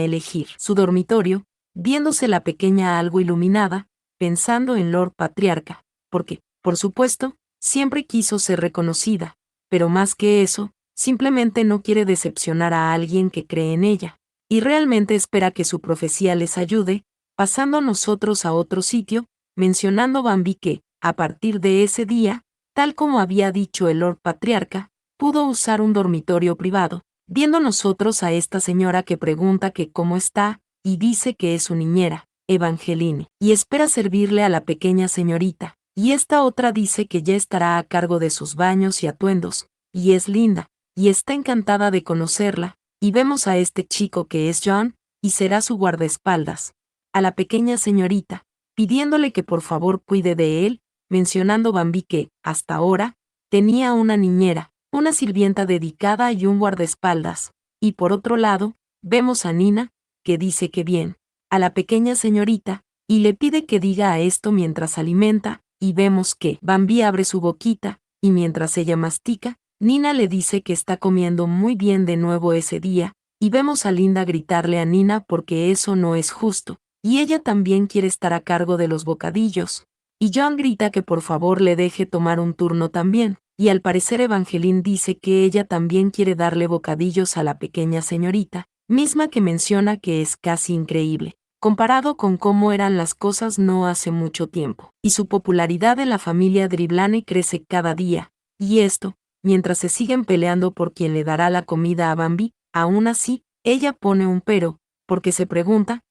elegir su dormitorio, viéndose la pequeña algo iluminada, pensando en Lord Patriarca, porque, por supuesto, siempre quiso ser reconocida, pero más que eso, simplemente no quiere decepcionar a alguien que cree en ella, y realmente espera que su profecía les ayude, pasando nosotros a otro sitio, mencionando Bambi que, a partir de ese día, tal como había dicho el Lord Patriarca, pudo usar un dormitorio privado, viendo nosotros a esta señora que pregunta que cómo está, y dice que es su niñera, Evangeline, y espera servirle a la pequeña señorita, y esta otra dice que ya estará a cargo de sus baños y atuendos, y es linda, y está encantada de conocerla, y vemos a este chico que es John, y será su guardaespaldas, a la pequeña señorita, pidiéndole que por favor cuide de él, mencionando Bambi que, hasta ahora, tenía una niñera, una sirvienta dedicada y un guardaespaldas, y por otro lado, vemos a Nina, que dice que bien, a la pequeña señorita, y le pide que diga a esto mientras alimenta, y vemos que Bambi abre su boquita, y mientras ella mastica, Nina le dice que está comiendo muy bien de nuevo ese día, y vemos a Linda gritarle a Nina porque eso no es justo, y ella también quiere estar a cargo de los bocadillos. Y John grita que por favor le deje tomar un turno también, y al parecer Evangeline dice que ella también quiere darle bocadillos a la pequeña señorita, misma que menciona que es casi increíble, comparado con cómo eran las cosas no hace mucho tiempo, y su popularidad en la familia Driblane crece cada día, y esto, mientras se siguen peleando por quién le dará la comida a Bambi, aún así, ella pone un pero, porque se pregunta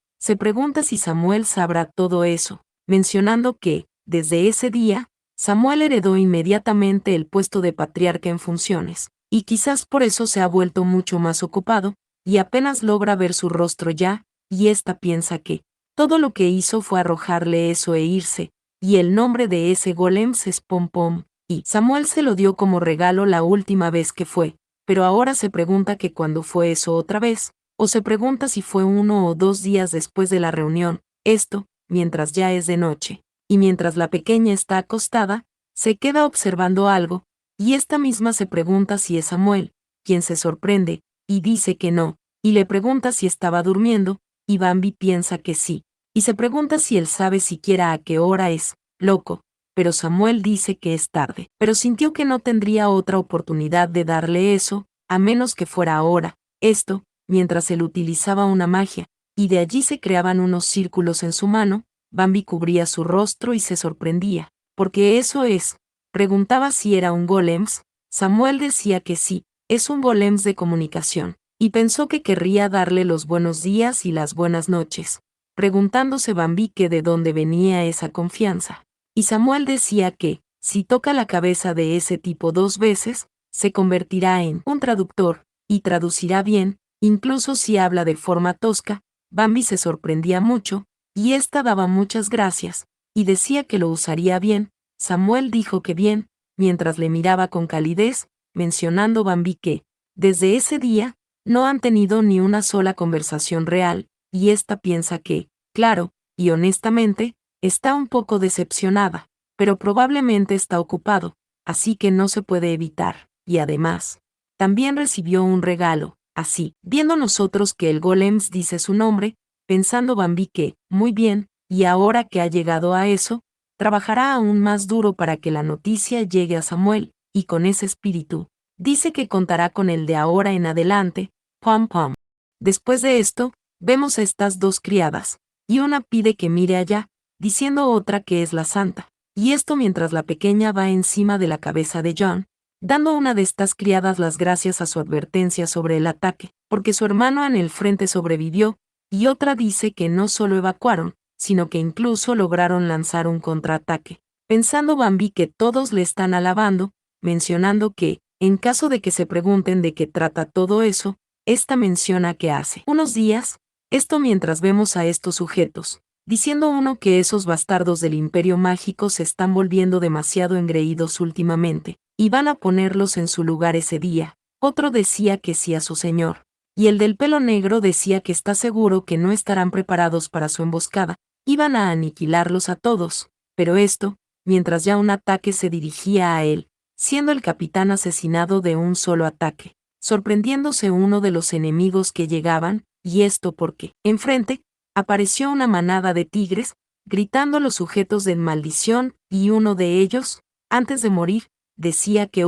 si Samuel sabrá todo eso, mencionando que, desde ese día, Samuel heredó inmediatamente el puesto de patriarca en funciones, y quizás por eso se ha vuelto mucho más ocupado, y apenas logra ver su rostro ya, y ésta piensa que todo lo que hizo fue arrojarle eso e irse, y el nombre de ese golem es Pom Pom, y Samuel se lo dio como regalo la última vez que fue, pero ahora se pregunta que cuándo fue eso otra vez, o se pregunta si fue 1 o 2 días después de la reunión, esto, mientras ya es de noche, y mientras la pequeña está acostada, se queda observando algo, y esta misma se pregunta si es Samuel, quien se sorprende, y dice que no, y le pregunta si estaba durmiendo, y Bambi piensa que sí, y se pregunta si él sabe siquiera a qué hora es, loco, pero Samuel dice que es tarde, pero sintió que no tendría otra oportunidad de darle eso, a menos que fuera ahora, esto, mientras él utilizaba una magia, y de allí se creaban unos círculos en su mano, Bambi cubría su rostro y se sorprendía, porque eso es, preguntaba si era un golems, Samuel decía que sí, es un golems de comunicación, y pensó que querría darle los buenos días y las buenas noches, preguntándose Bambi que de dónde venía esa confianza. Y Samuel decía que, si toca la cabeza de ese tipo 2 veces, se convertirá en un traductor, y traducirá bien, incluso si habla de forma tosca. Bambi se sorprendía mucho, y ésta daba muchas gracias, y decía que lo usaría bien. Samuel dijo que bien, mientras le miraba con calidez, mencionando Bambi que, desde ese día, no han tenido ni una sola conversación real, y ésta piensa que, claro, y honestamente, está un poco decepcionada, pero probablemente está ocupado, así que no se puede evitar, y además, también recibió un regalo, así, viendo nosotros que el golems dice su nombre, pensando Bambi que, muy bien, y ahora que ha llegado a eso, trabajará aún más duro para que la noticia llegue a Samuel, y con ese espíritu, dice que contará con el de ahora en adelante, Pom Pom. Después de esto, vemos a estas dos criadas, y una pide que mire allá, diciendo otra que es la santa, y esto mientras la pequeña va encima de la cabeza de John, dando a una de estas criadas las gracias a su advertencia sobre el ataque, porque su hermano en el frente sobrevivió, y otra dice que no solo evacuaron, sino que incluso lograron lanzar un contraataque, pensando Bambi que todos le están alabando, mencionando que, en caso de que se pregunten de qué trata todo eso, esta menciona que hace unos días, esto mientras vemos a estos sujetos, diciendo uno que esos bastardos del imperio mágico se están volviendo demasiado engreídos últimamente, y van a ponerlos en su lugar ese día. Otro decía que sí a su señor, y el del pelo negro decía que está seguro que no estarán preparados para su emboscada, iban a aniquilarlos a todos, pero esto, mientras ya un ataque se dirigía a él, siendo el capitán asesinado de un solo ataque, sorprendiéndose uno de los enemigos que llegaban, y esto porque, enfrente, apareció una manada de tigres, gritando a los sujetos de maldición, y uno de ellos, antes de morir, decía que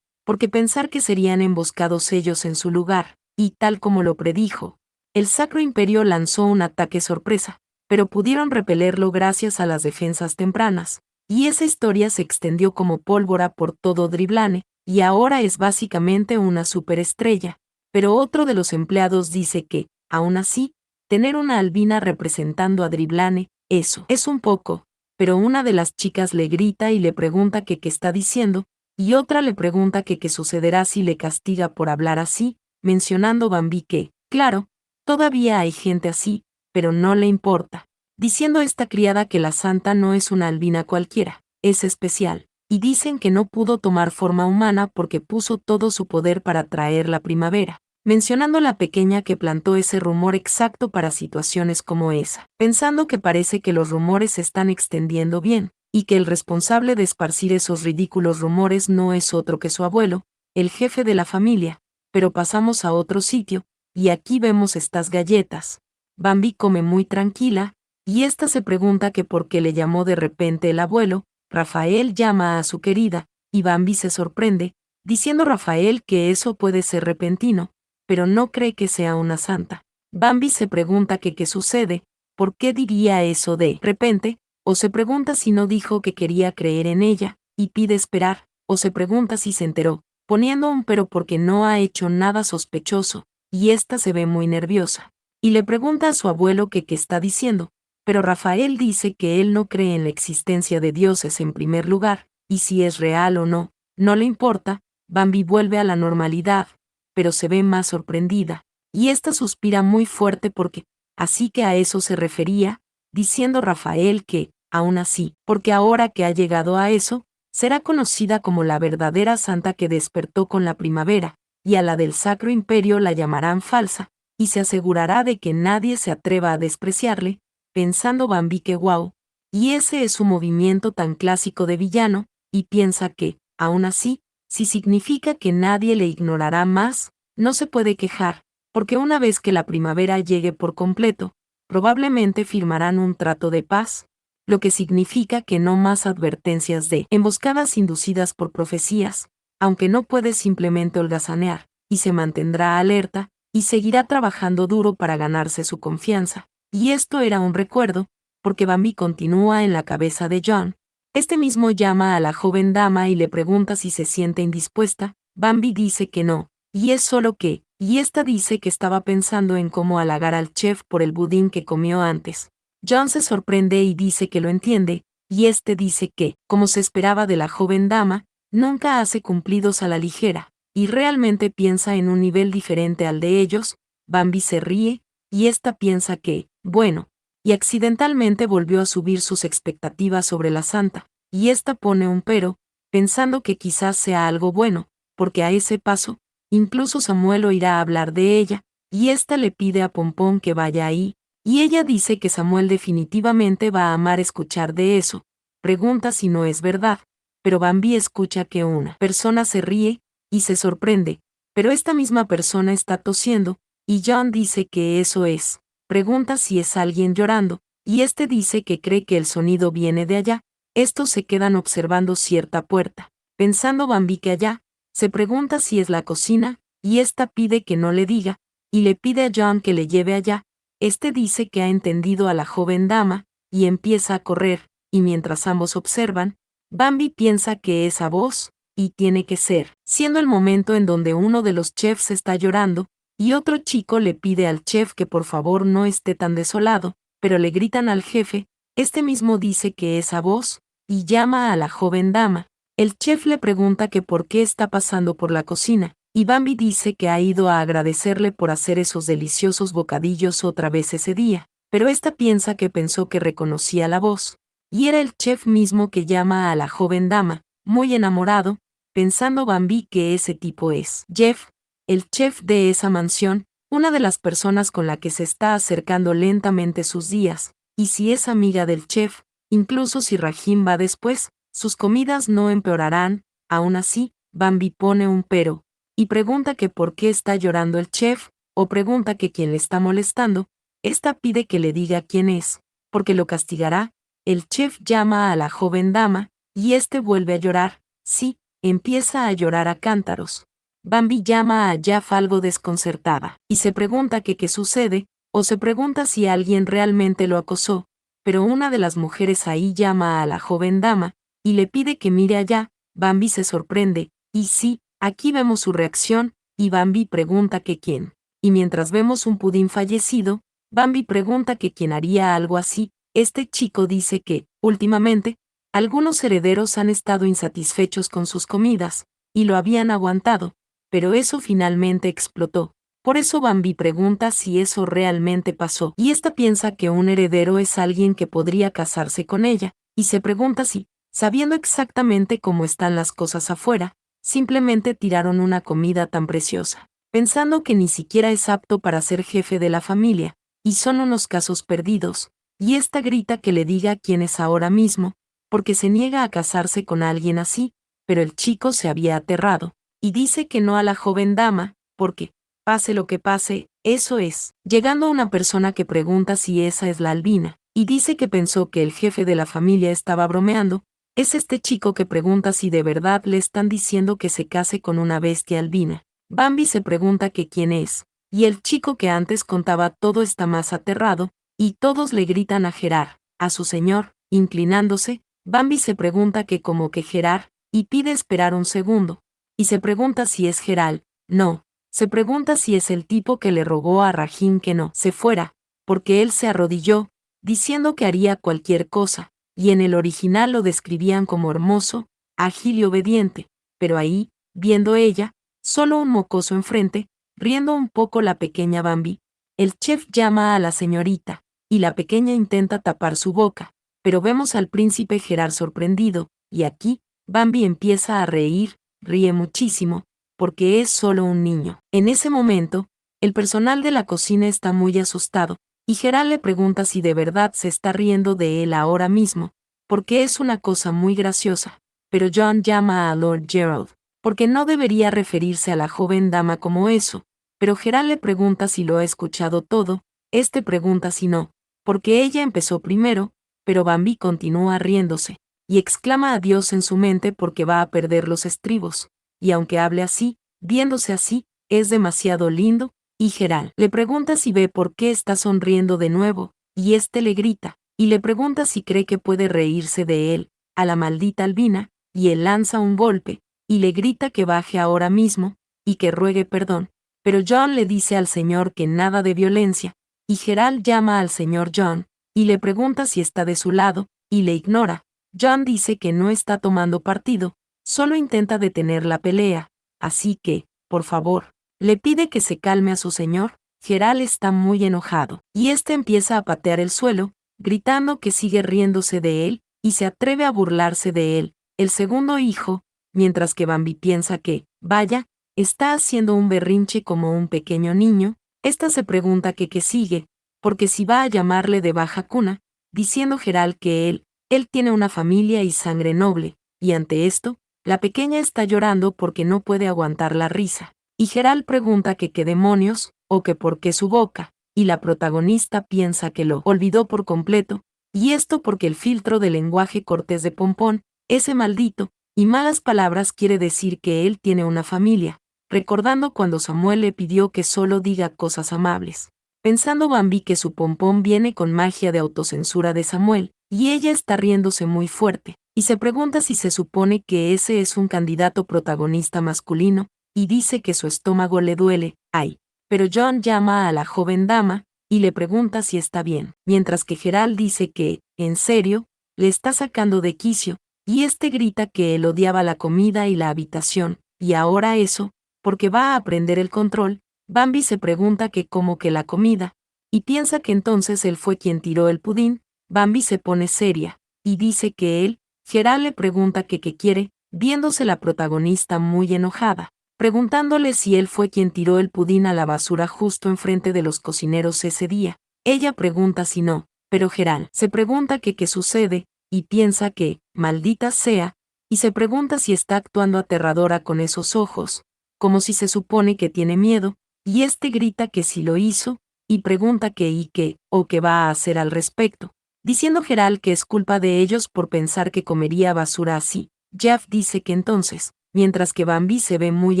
porque pensar que serían emboscados ellos en su lugar, y tal como lo predijo, el Sacro Imperio lanzó un ataque sorpresa, pero pudieron repelerlo gracias a las defensas tempranas, y esa historia se extendió como pólvora por todo Driblane, y ahora es básicamente una superestrella. Pero otro de los empleados dice que, aún así, tener una albina representando a Driblane, eso es un poco, pero una de las chicas le grita y le pregunta que qué está diciendo, y otra le pregunta que qué sucederá si le castiga por hablar así, mencionando Bambi que, claro, todavía hay gente así, pero no le importa, diciendo esta criada que la santa no es una albina cualquiera, es especial, y dicen que no pudo tomar forma humana porque puso todo su poder para traer la primavera, mencionando la pequeña que plantó ese rumor exacto para situaciones como esa, pensando que parece que los rumores se están extendiendo bien, y que el responsable de esparcir esos ridículos rumores no es otro que su abuelo, el jefe de la familia. Pero pasamos a otro sitio, y aquí vemos estas galletas. Bambi come muy tranquila, y ésta se pregunta que por qué le llamó de repente el abuelo. Rafael llama a su querida, y Bambi se sorprende, diciendo Rafael que eso puede ser repentino, pero no cree que sea una santa. Bambi se pregunta que qué sucede, por qué diría eso de repente, o se pregunta si no dijo que quería creer en ella, y pide esperar, o se pregunta si se enteró, poniendo un pero porque no ha hecho nada sospechoso, y ésta se ve muy nerviosa, y le pregunta a su abuelo que qué está diciendo, pero Rafael dice que él no cree en la existencia de dioses en primer lugar, y si es real o no, no le importa, Bambi vuelve a la normalidad, pero se ve más sorprendida, y ésta suspira muy fuerte porque, así que a eso se refería, diciendo Rafael que, aún así, porque ahora que ha llegado a eso, será conocida como la verdadera santa que despertó con la primavera, y a la del Sacro Imperio la llamarán falsa, y se asegurará de que nadie se atreva a despreciarle, pensando Bambi que guau, y ese es su movimiento tan clásico de villano, y piensa que, aún así, si significa que nadie le ignorará más, no se puede quejar, porque una vez que la primavera llegue por completo, probablemente firmarán un trato de paz, lo que significa que no más advertencias de emboscadas inducidas por profecías, aunque no puede simplemente holgazanear, y se mantendrá alerta, y seguirá trabajando duro para ganarse su confianza. Y esto era un recuerdo, porque Bambi continúa en la cabeza de John. Este mismo llama a la joven dama y le pregunta si se siente indispuesta. Bambi dice que no, y es solo que, y esta dice que estaba pensando en cómo halagar al chef por el budín que comió antes. John se sorprende y dice que lo entiende, y este dice que, como se esperaba de la joven dama, nunca hace cumplidos a la ligera, y realmente piensa en un nivel diferente al de ellos. Bambi se ríe, y esta piensa que, bueno, y accidentalmente volvió a subir sus expectativas sobre la santa, y ésta pone un pero, pensando que quizás sea algo bueno, porque a ese paso, incluso Samuel oirá hablar de ella, y ésta le pide a Pompón que vaya ahí, y ella dice que Samuel definitivamente va a amar escuchar de eso, pregunta si no es verdad, pero Bambi escucha que una persona se ríe, y se sorprende, pero esta misma persona está tosiendo, y John dice que eso es. Pregunta si es alguien llorando, y este dice que cree que el sonido viene de allá. Estos se quedan observando cierta puerta. Pensando Bambi que allá, se pregunta si es la cocina, y esta pide que no le diga, y le pide a John que le lleve allá. Este dice que ha entendido a la joven dama, y empieza a correr, y mientras ambos observan, Bambi piensa que esa voz, y tiene que ser, siendo el momento en donde uno de los chefs está llorando, y otro chico le pide al chef que por favor no esté tan desolado, pero le gritan al jefe, este mismo dice que esa voz, y llama a la joven dama. El chef le pregunta que por qué está pasando por la cocina, y Bambi dice que ha ido a agradecerle por hacer esos deliciosos bocadillos otra vez ese día, pero esta piensa que pensó que reconocía la voz, y era el chef mismo que llama a la joven dama, muy enamorado, pensando Bambi que ese tipo es Jeff, el chef de esa mansión, una de las personas con la que se está acercando lentamente sus días, y si es amiga del chef, incluso si Rahim va después, sus comidas no empeorarán. Aún así, Bambi pone un pero, y pregunta que por qué está llorando el chef, o pregunta que quién le está molestando. Esta pide que le diga quién es, porque lo castigará. El chef llama a la joven dama, y este vuelve a llorar. Sí, empieza a llorar a cántaros. Bambi llama a Jaff algo desconcertada, y se pregunta que qué sucede, o se pregunta si alguien realmente lo acosó, pero una de las mujeres ahí llama a la joven dama, y le pide que mire allá. Bambi se sorprende, y sí, aquí vemos su reacción, y Bambi pregunta que quién. Y mientras vemos un pudín fallecido, Bambi pregunta que quién haría algo así. Este chico dice que, últimamente, algunos herederos han estado insatisfechos con sus comidas, y lo habían aguantado, pero eso finalmente explotó. Por eso Bambi pregunta si eso realmente pasó, y esta piensa que un heredero es alguien que podría casarse con ella, y se pregunta si, sabiendo exactamente cómo están las cosas afuera, simplemente tiraron una comida tan preciosa, pensando que ni siquiera es apto para ser jefe de la familia, y son unos casos perdidos, y esta grita que le diga quién es ahora mismo, porque se niega a casarse con alguien así, pero el chico se había aterrado, y dice que no a la joven dama, porque, pase lo que pase, eso es, llegando a una persona que pregunta si esa es la albina, y dice que pensó que el jefe de la familia estaba bromeando. Es este chico que pregunta si de verdad le están diciendo que se case con una bestia albina. Bambi se pregunta que quién es, y el chico que antes contaba todo está más aterrado, y todos le gritan a Gerard, a su señor, inclinándose. Bambi se pregunta que como que Gerard, y pide esperar un segundo, y se pregunta si es Gerald. No, se pregunta si es el tipo que le rogó a Rahim que no se fuera, porque él se arrodilló, diciendo que haría cualquier cosa, y en el original lo describían como hermoso, ágil y obediente, pero ahí, viendo ella, solo un mocoso enfrente, riendo un poco la pequeña Bambi. El chef llama a la señorita, y la pequeña intenta tapar su boca, pero vemos al príncipe Gerard sorprendido, y aquí, Bambi empieza a reír, ríe muchísimo, porque es solo un niño. En ese momento, el personal de la cocina está muy asustado, y Gerard le pregunta si de verdad se está riendo de él ahora mismo, porque es una cosa muy graciosa. Pero John llama a Lord Gerald, porque no debería referirse a la joven dama como eso, pero Gerald le pregunta si lo ha escuchado todo, este pregunta si no, porque ella empezó primero, pero Bambi continúa riéndose, y exclama adiós en su mente porque va a perder los estribos, y aunque hable así, viéndose así, es demasiado lindo, y Gerald le pregunta si ve por qué está sonriendo de nuevo, y este le grita, y le pregunta si cree que puede reírse de él, a la maldita Albina, y él lanza un golpe, y le grita que baje ahora mismo, y que ruegue perdón, pero John le dice al señor que nada de violencia, y Gerald llama al señor John, y le pregunta si está de su lado, y le ignora. John dice que no está tomando partido, solo intenta detener la pelea, así que, por favor, le pide que se calme a su señor. Gerald está muy enojado, y este empieza a patear el suelo, gritando que sigue riéndose de él, y se atreve a burlarse de él, el segundo hijo, mientras que Bambi piensa que, vaya, está haciendo un berrinche como un pequeño niño. Esta se pregunta que qué sigue, porque si va a llamarle de baja cuna, diciendo Gerald que él tiene una familia y sangre noble, y ante esto, la pequeña está llorando porque no puede aguantar la risa. Y Gerald pregunta que qué demonios, o que por qué su boca, y la protagonista piensa que lo olvidó por completo, y esto porque el filtro de lenguaje cortés de Pompón, ese maldito, y malas palabras quiere decir que él tiene una familia, recordando cuando Samuel le pidió que solo diga cosas amables. Pensando Bambi que su Pompón viene con magia de autocensura de Samuel, y ella está riéndose muy fuerte, y se pregunta si se supone que ese es un candidato protagonista masculino, y dice que su estómago le duele, ay. Pero John llama a la joven dama, y le pregunta si está bien, mientras que Gerald dice que, en serio, le está sacando de quicio, y este grita que él odiaba la comida y la habitación, y ahora eso, porque va a aprender el control. Bambi se pregunta que cómo que la comida, y piensa que entonces él fue quien tiró el pudín. Bambi se pone seria, y dice que él. Gerald le pregunta que qué quiere, viéndose la protagonista muy enojada, preguntándole si él fue quien tiró el pudín a la basura justo enfrente de los cocineros ese día. Ella pregunta si no, pero Gerald se pregunta que qué sucede, y piensa que, maldita sea, y se pregunta si está actuando aterradora con esos ojos, como si se supone que tiene miedo, y este grita que sí lo hizo, y pregunta qué y qué, o qué va a hacer al respecto, diciendo Gerald que es culpa de ellos por pensar que comería basura así. Jeff dice que entonces, mientras que Bambi se ve muy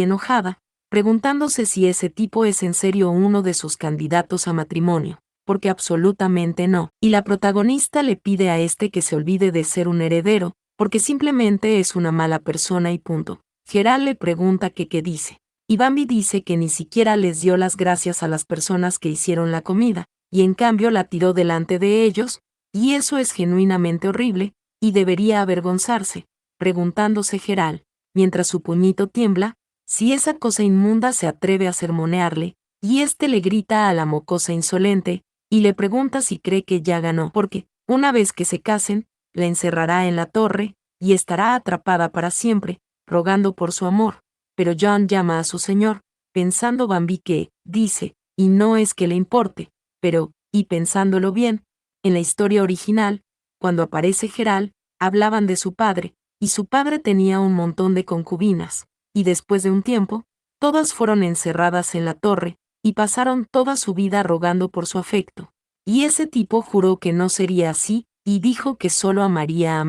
enojada, preguntándose si ese tipo es en serio uno de sus candidatos a matrimonio, porque absolutamente no, y la protagonista le pide a este que se olvide de ser un heredero, porque simplemente es una mala persona y punto. Gerald le pregunta que qué dice, y Bambi dice que ni siquiera les dio las gracias a las personas que hicieron la comida, y en cambio la tiró delante de ellos, y eso es genuinamente horrible, y debería avergonzarse, preguntándose Gerald, mientras su puñito tiembla, si esa cosa inmunda se atreve a sermonearle, y este le grita a la mocosa insolente, y le pregunta si cree que ya ganó, porque, una vez que se casen, la encerrará en la torre, y estará atrapada para siempre, rogando por su amor. Pero John llama a su señor, pensando Bambi que, dice, y no es que le importe, pero, y pensándolo bien, en la historia original, cuando aparece Gerald, hablaban de su padre, y su padre tenía un montón de concubinas, y después de un tiempo, todas fueron encerradas en la torre, y pasaron toda su vida rogando por su afecto. Y ese tipo juró que no sería así, y dijo que solo amaría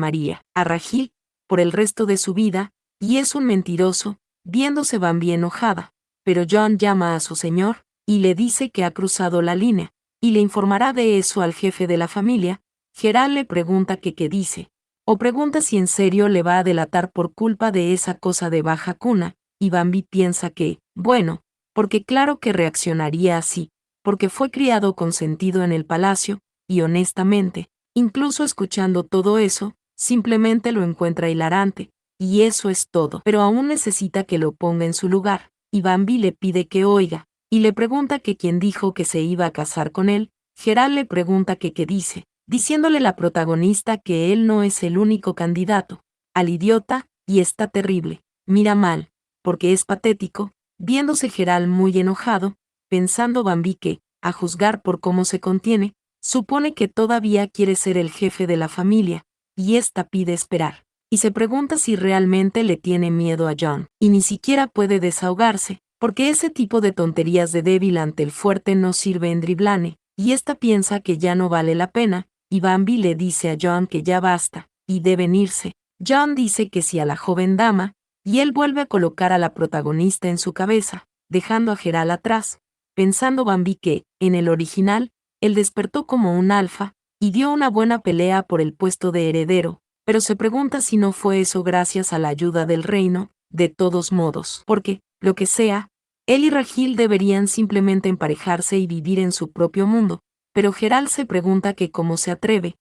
a Rachel, por el resto de su vida, y es un mentiroso, viéndose Bambi enojada. Pero John llama a su señor, y le dice que ha cruzado la línea, y le informará de eso al jefe de la familia. Gerald le pregunta que qué dice, o pregunta si en serio le va a delatar por culpa de esa cosa de baja cuna, y Bambi piensa que, bueno, porque claro que reaccionaría así, porque fue criado consentido en el palacio, y honestamente, incluso escuchando todo eso, simplemente lo encuentra hilarante, y eso es todo. Pero aún necesita que lo ponga en su lugar, y Bambi le pide que oiga, y le pregunta que quién dijo que se iba a casar con él. Gerald le pregunta que qué dice, diciéndole la protagonista que él no es el único candidato. Al idiota, y está terrible, mira mal, porque es patético, viéndose Gerald muy enojado, pensando Bambi que, a juzgar por cómo se contiene, supone que todavía quiere ser el jefe de la familia, y ésta pide esperar. Y se pregunta si realmente le tiene miedo a John, y ni siquiera puede desahogarse, porque ese tipo de tonterías de débil ante el fuerte no sirve en Driblane, y ésta piensa que ya no vale la pena, y Bambi le dice a John que ya basta, y deben irse. John dice que sí a la joven dama, y él vuelve a colocar a la protagonista en su cabeza, dejando a Gerald atrás, pensando Bambi que, en el original, él despertó como un alfa, y dio una buena pelea por el puesto de heredero, pero se pregunta si no fue eso gracias a la ayuda del reino, de todos modos, porque, lo que sea, él y Rahil deberían simplemente emparejarse y vivir en su propio mundo, pero Gerald se pregunta que cómo se atreve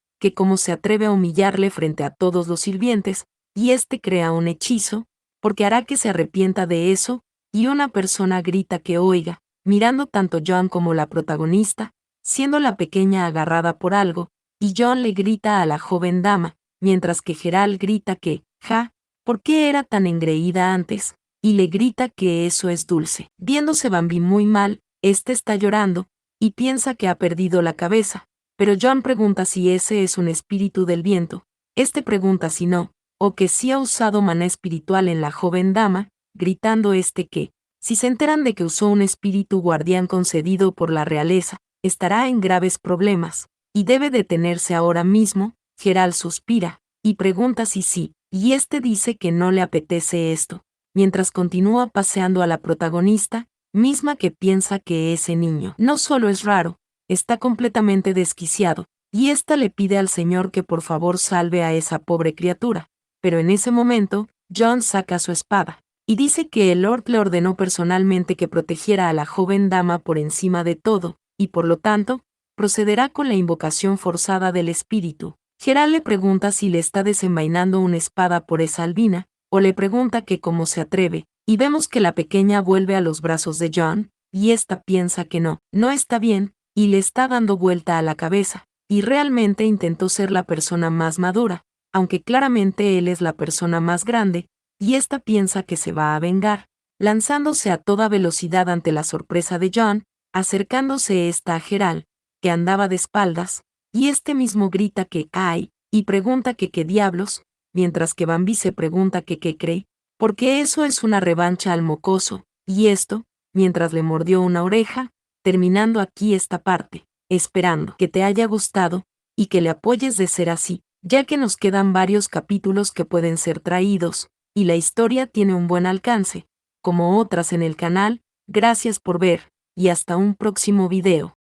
a humillarle frente a todos los sirvientes, y este crea un hechizo, porque hará que se arrepienta de eso, y una persona grita que oiga, mirando tanto John como la protagonista, siendo la pequeña agarrada por algo, y John le grita a la joven dama, mientras que Gerald grita que, ¿por qué era tan engreída antes? Y le grita que eso es dulce. Viéndose Bambi muy mal, este está llorando, y piensa que ha perdido la cabeza, pero John pregunta si ese es un espíritu del viento, este pregunta si no, o que sí ha usado maná espiritual en la joven dama, gritando que, si se enteran de que usó un espíritu guardián concedido por la realeza, estará en graves problemas, y debe detenerse ahora mismo. Gerald suspira, y pregunta si sí, y este dice que no le apetece esto, mientras continúa paseando a la protagonista, misma que piensa que ese niño no solo es raro, está completamente desquiciado, y ésta le pide al señor que por favor salve a esa pobre criatura, pero en ese momento, John saca su espada, y dice que el Lord le ordenó personalmente que protegiera a la joven dama por encima de todo, y por lo tanto, procederá con la invocación forzada del espíritu. Gerald le pregunta si le está desenvainando una espada por esa albina, o le pregunta que cómo se atreve, y vemos que la pequeña vuelve a los brazos de John, y ésta piensa que no está bien, y le está dando vuelta a la cabeza, y realmente intentó ser la persona más madura, aunque claramente él es la persona más grande, y ésta piensa que se va a vengar, lanzándose a toda velocidad ante la sorpresa de John, acercándose esta a Gerald, que andaba de espaldas, y este mismo grita que ¡ay! Y pregunta que qué diablos, mientras que Bambi se pregunta que qué cree, porque eso es una revancha al mocoso, y esto, mientras le mordió una oreja, terminando aquí esta parte, esperando que te haya gustado, y que le apoyes de ser así, ya que nos quedan varios capítulos que pueden ser traídos, y la historia tiene un buen alcance, como otras en el canal. Gracias por ver, y hasta un próximo video.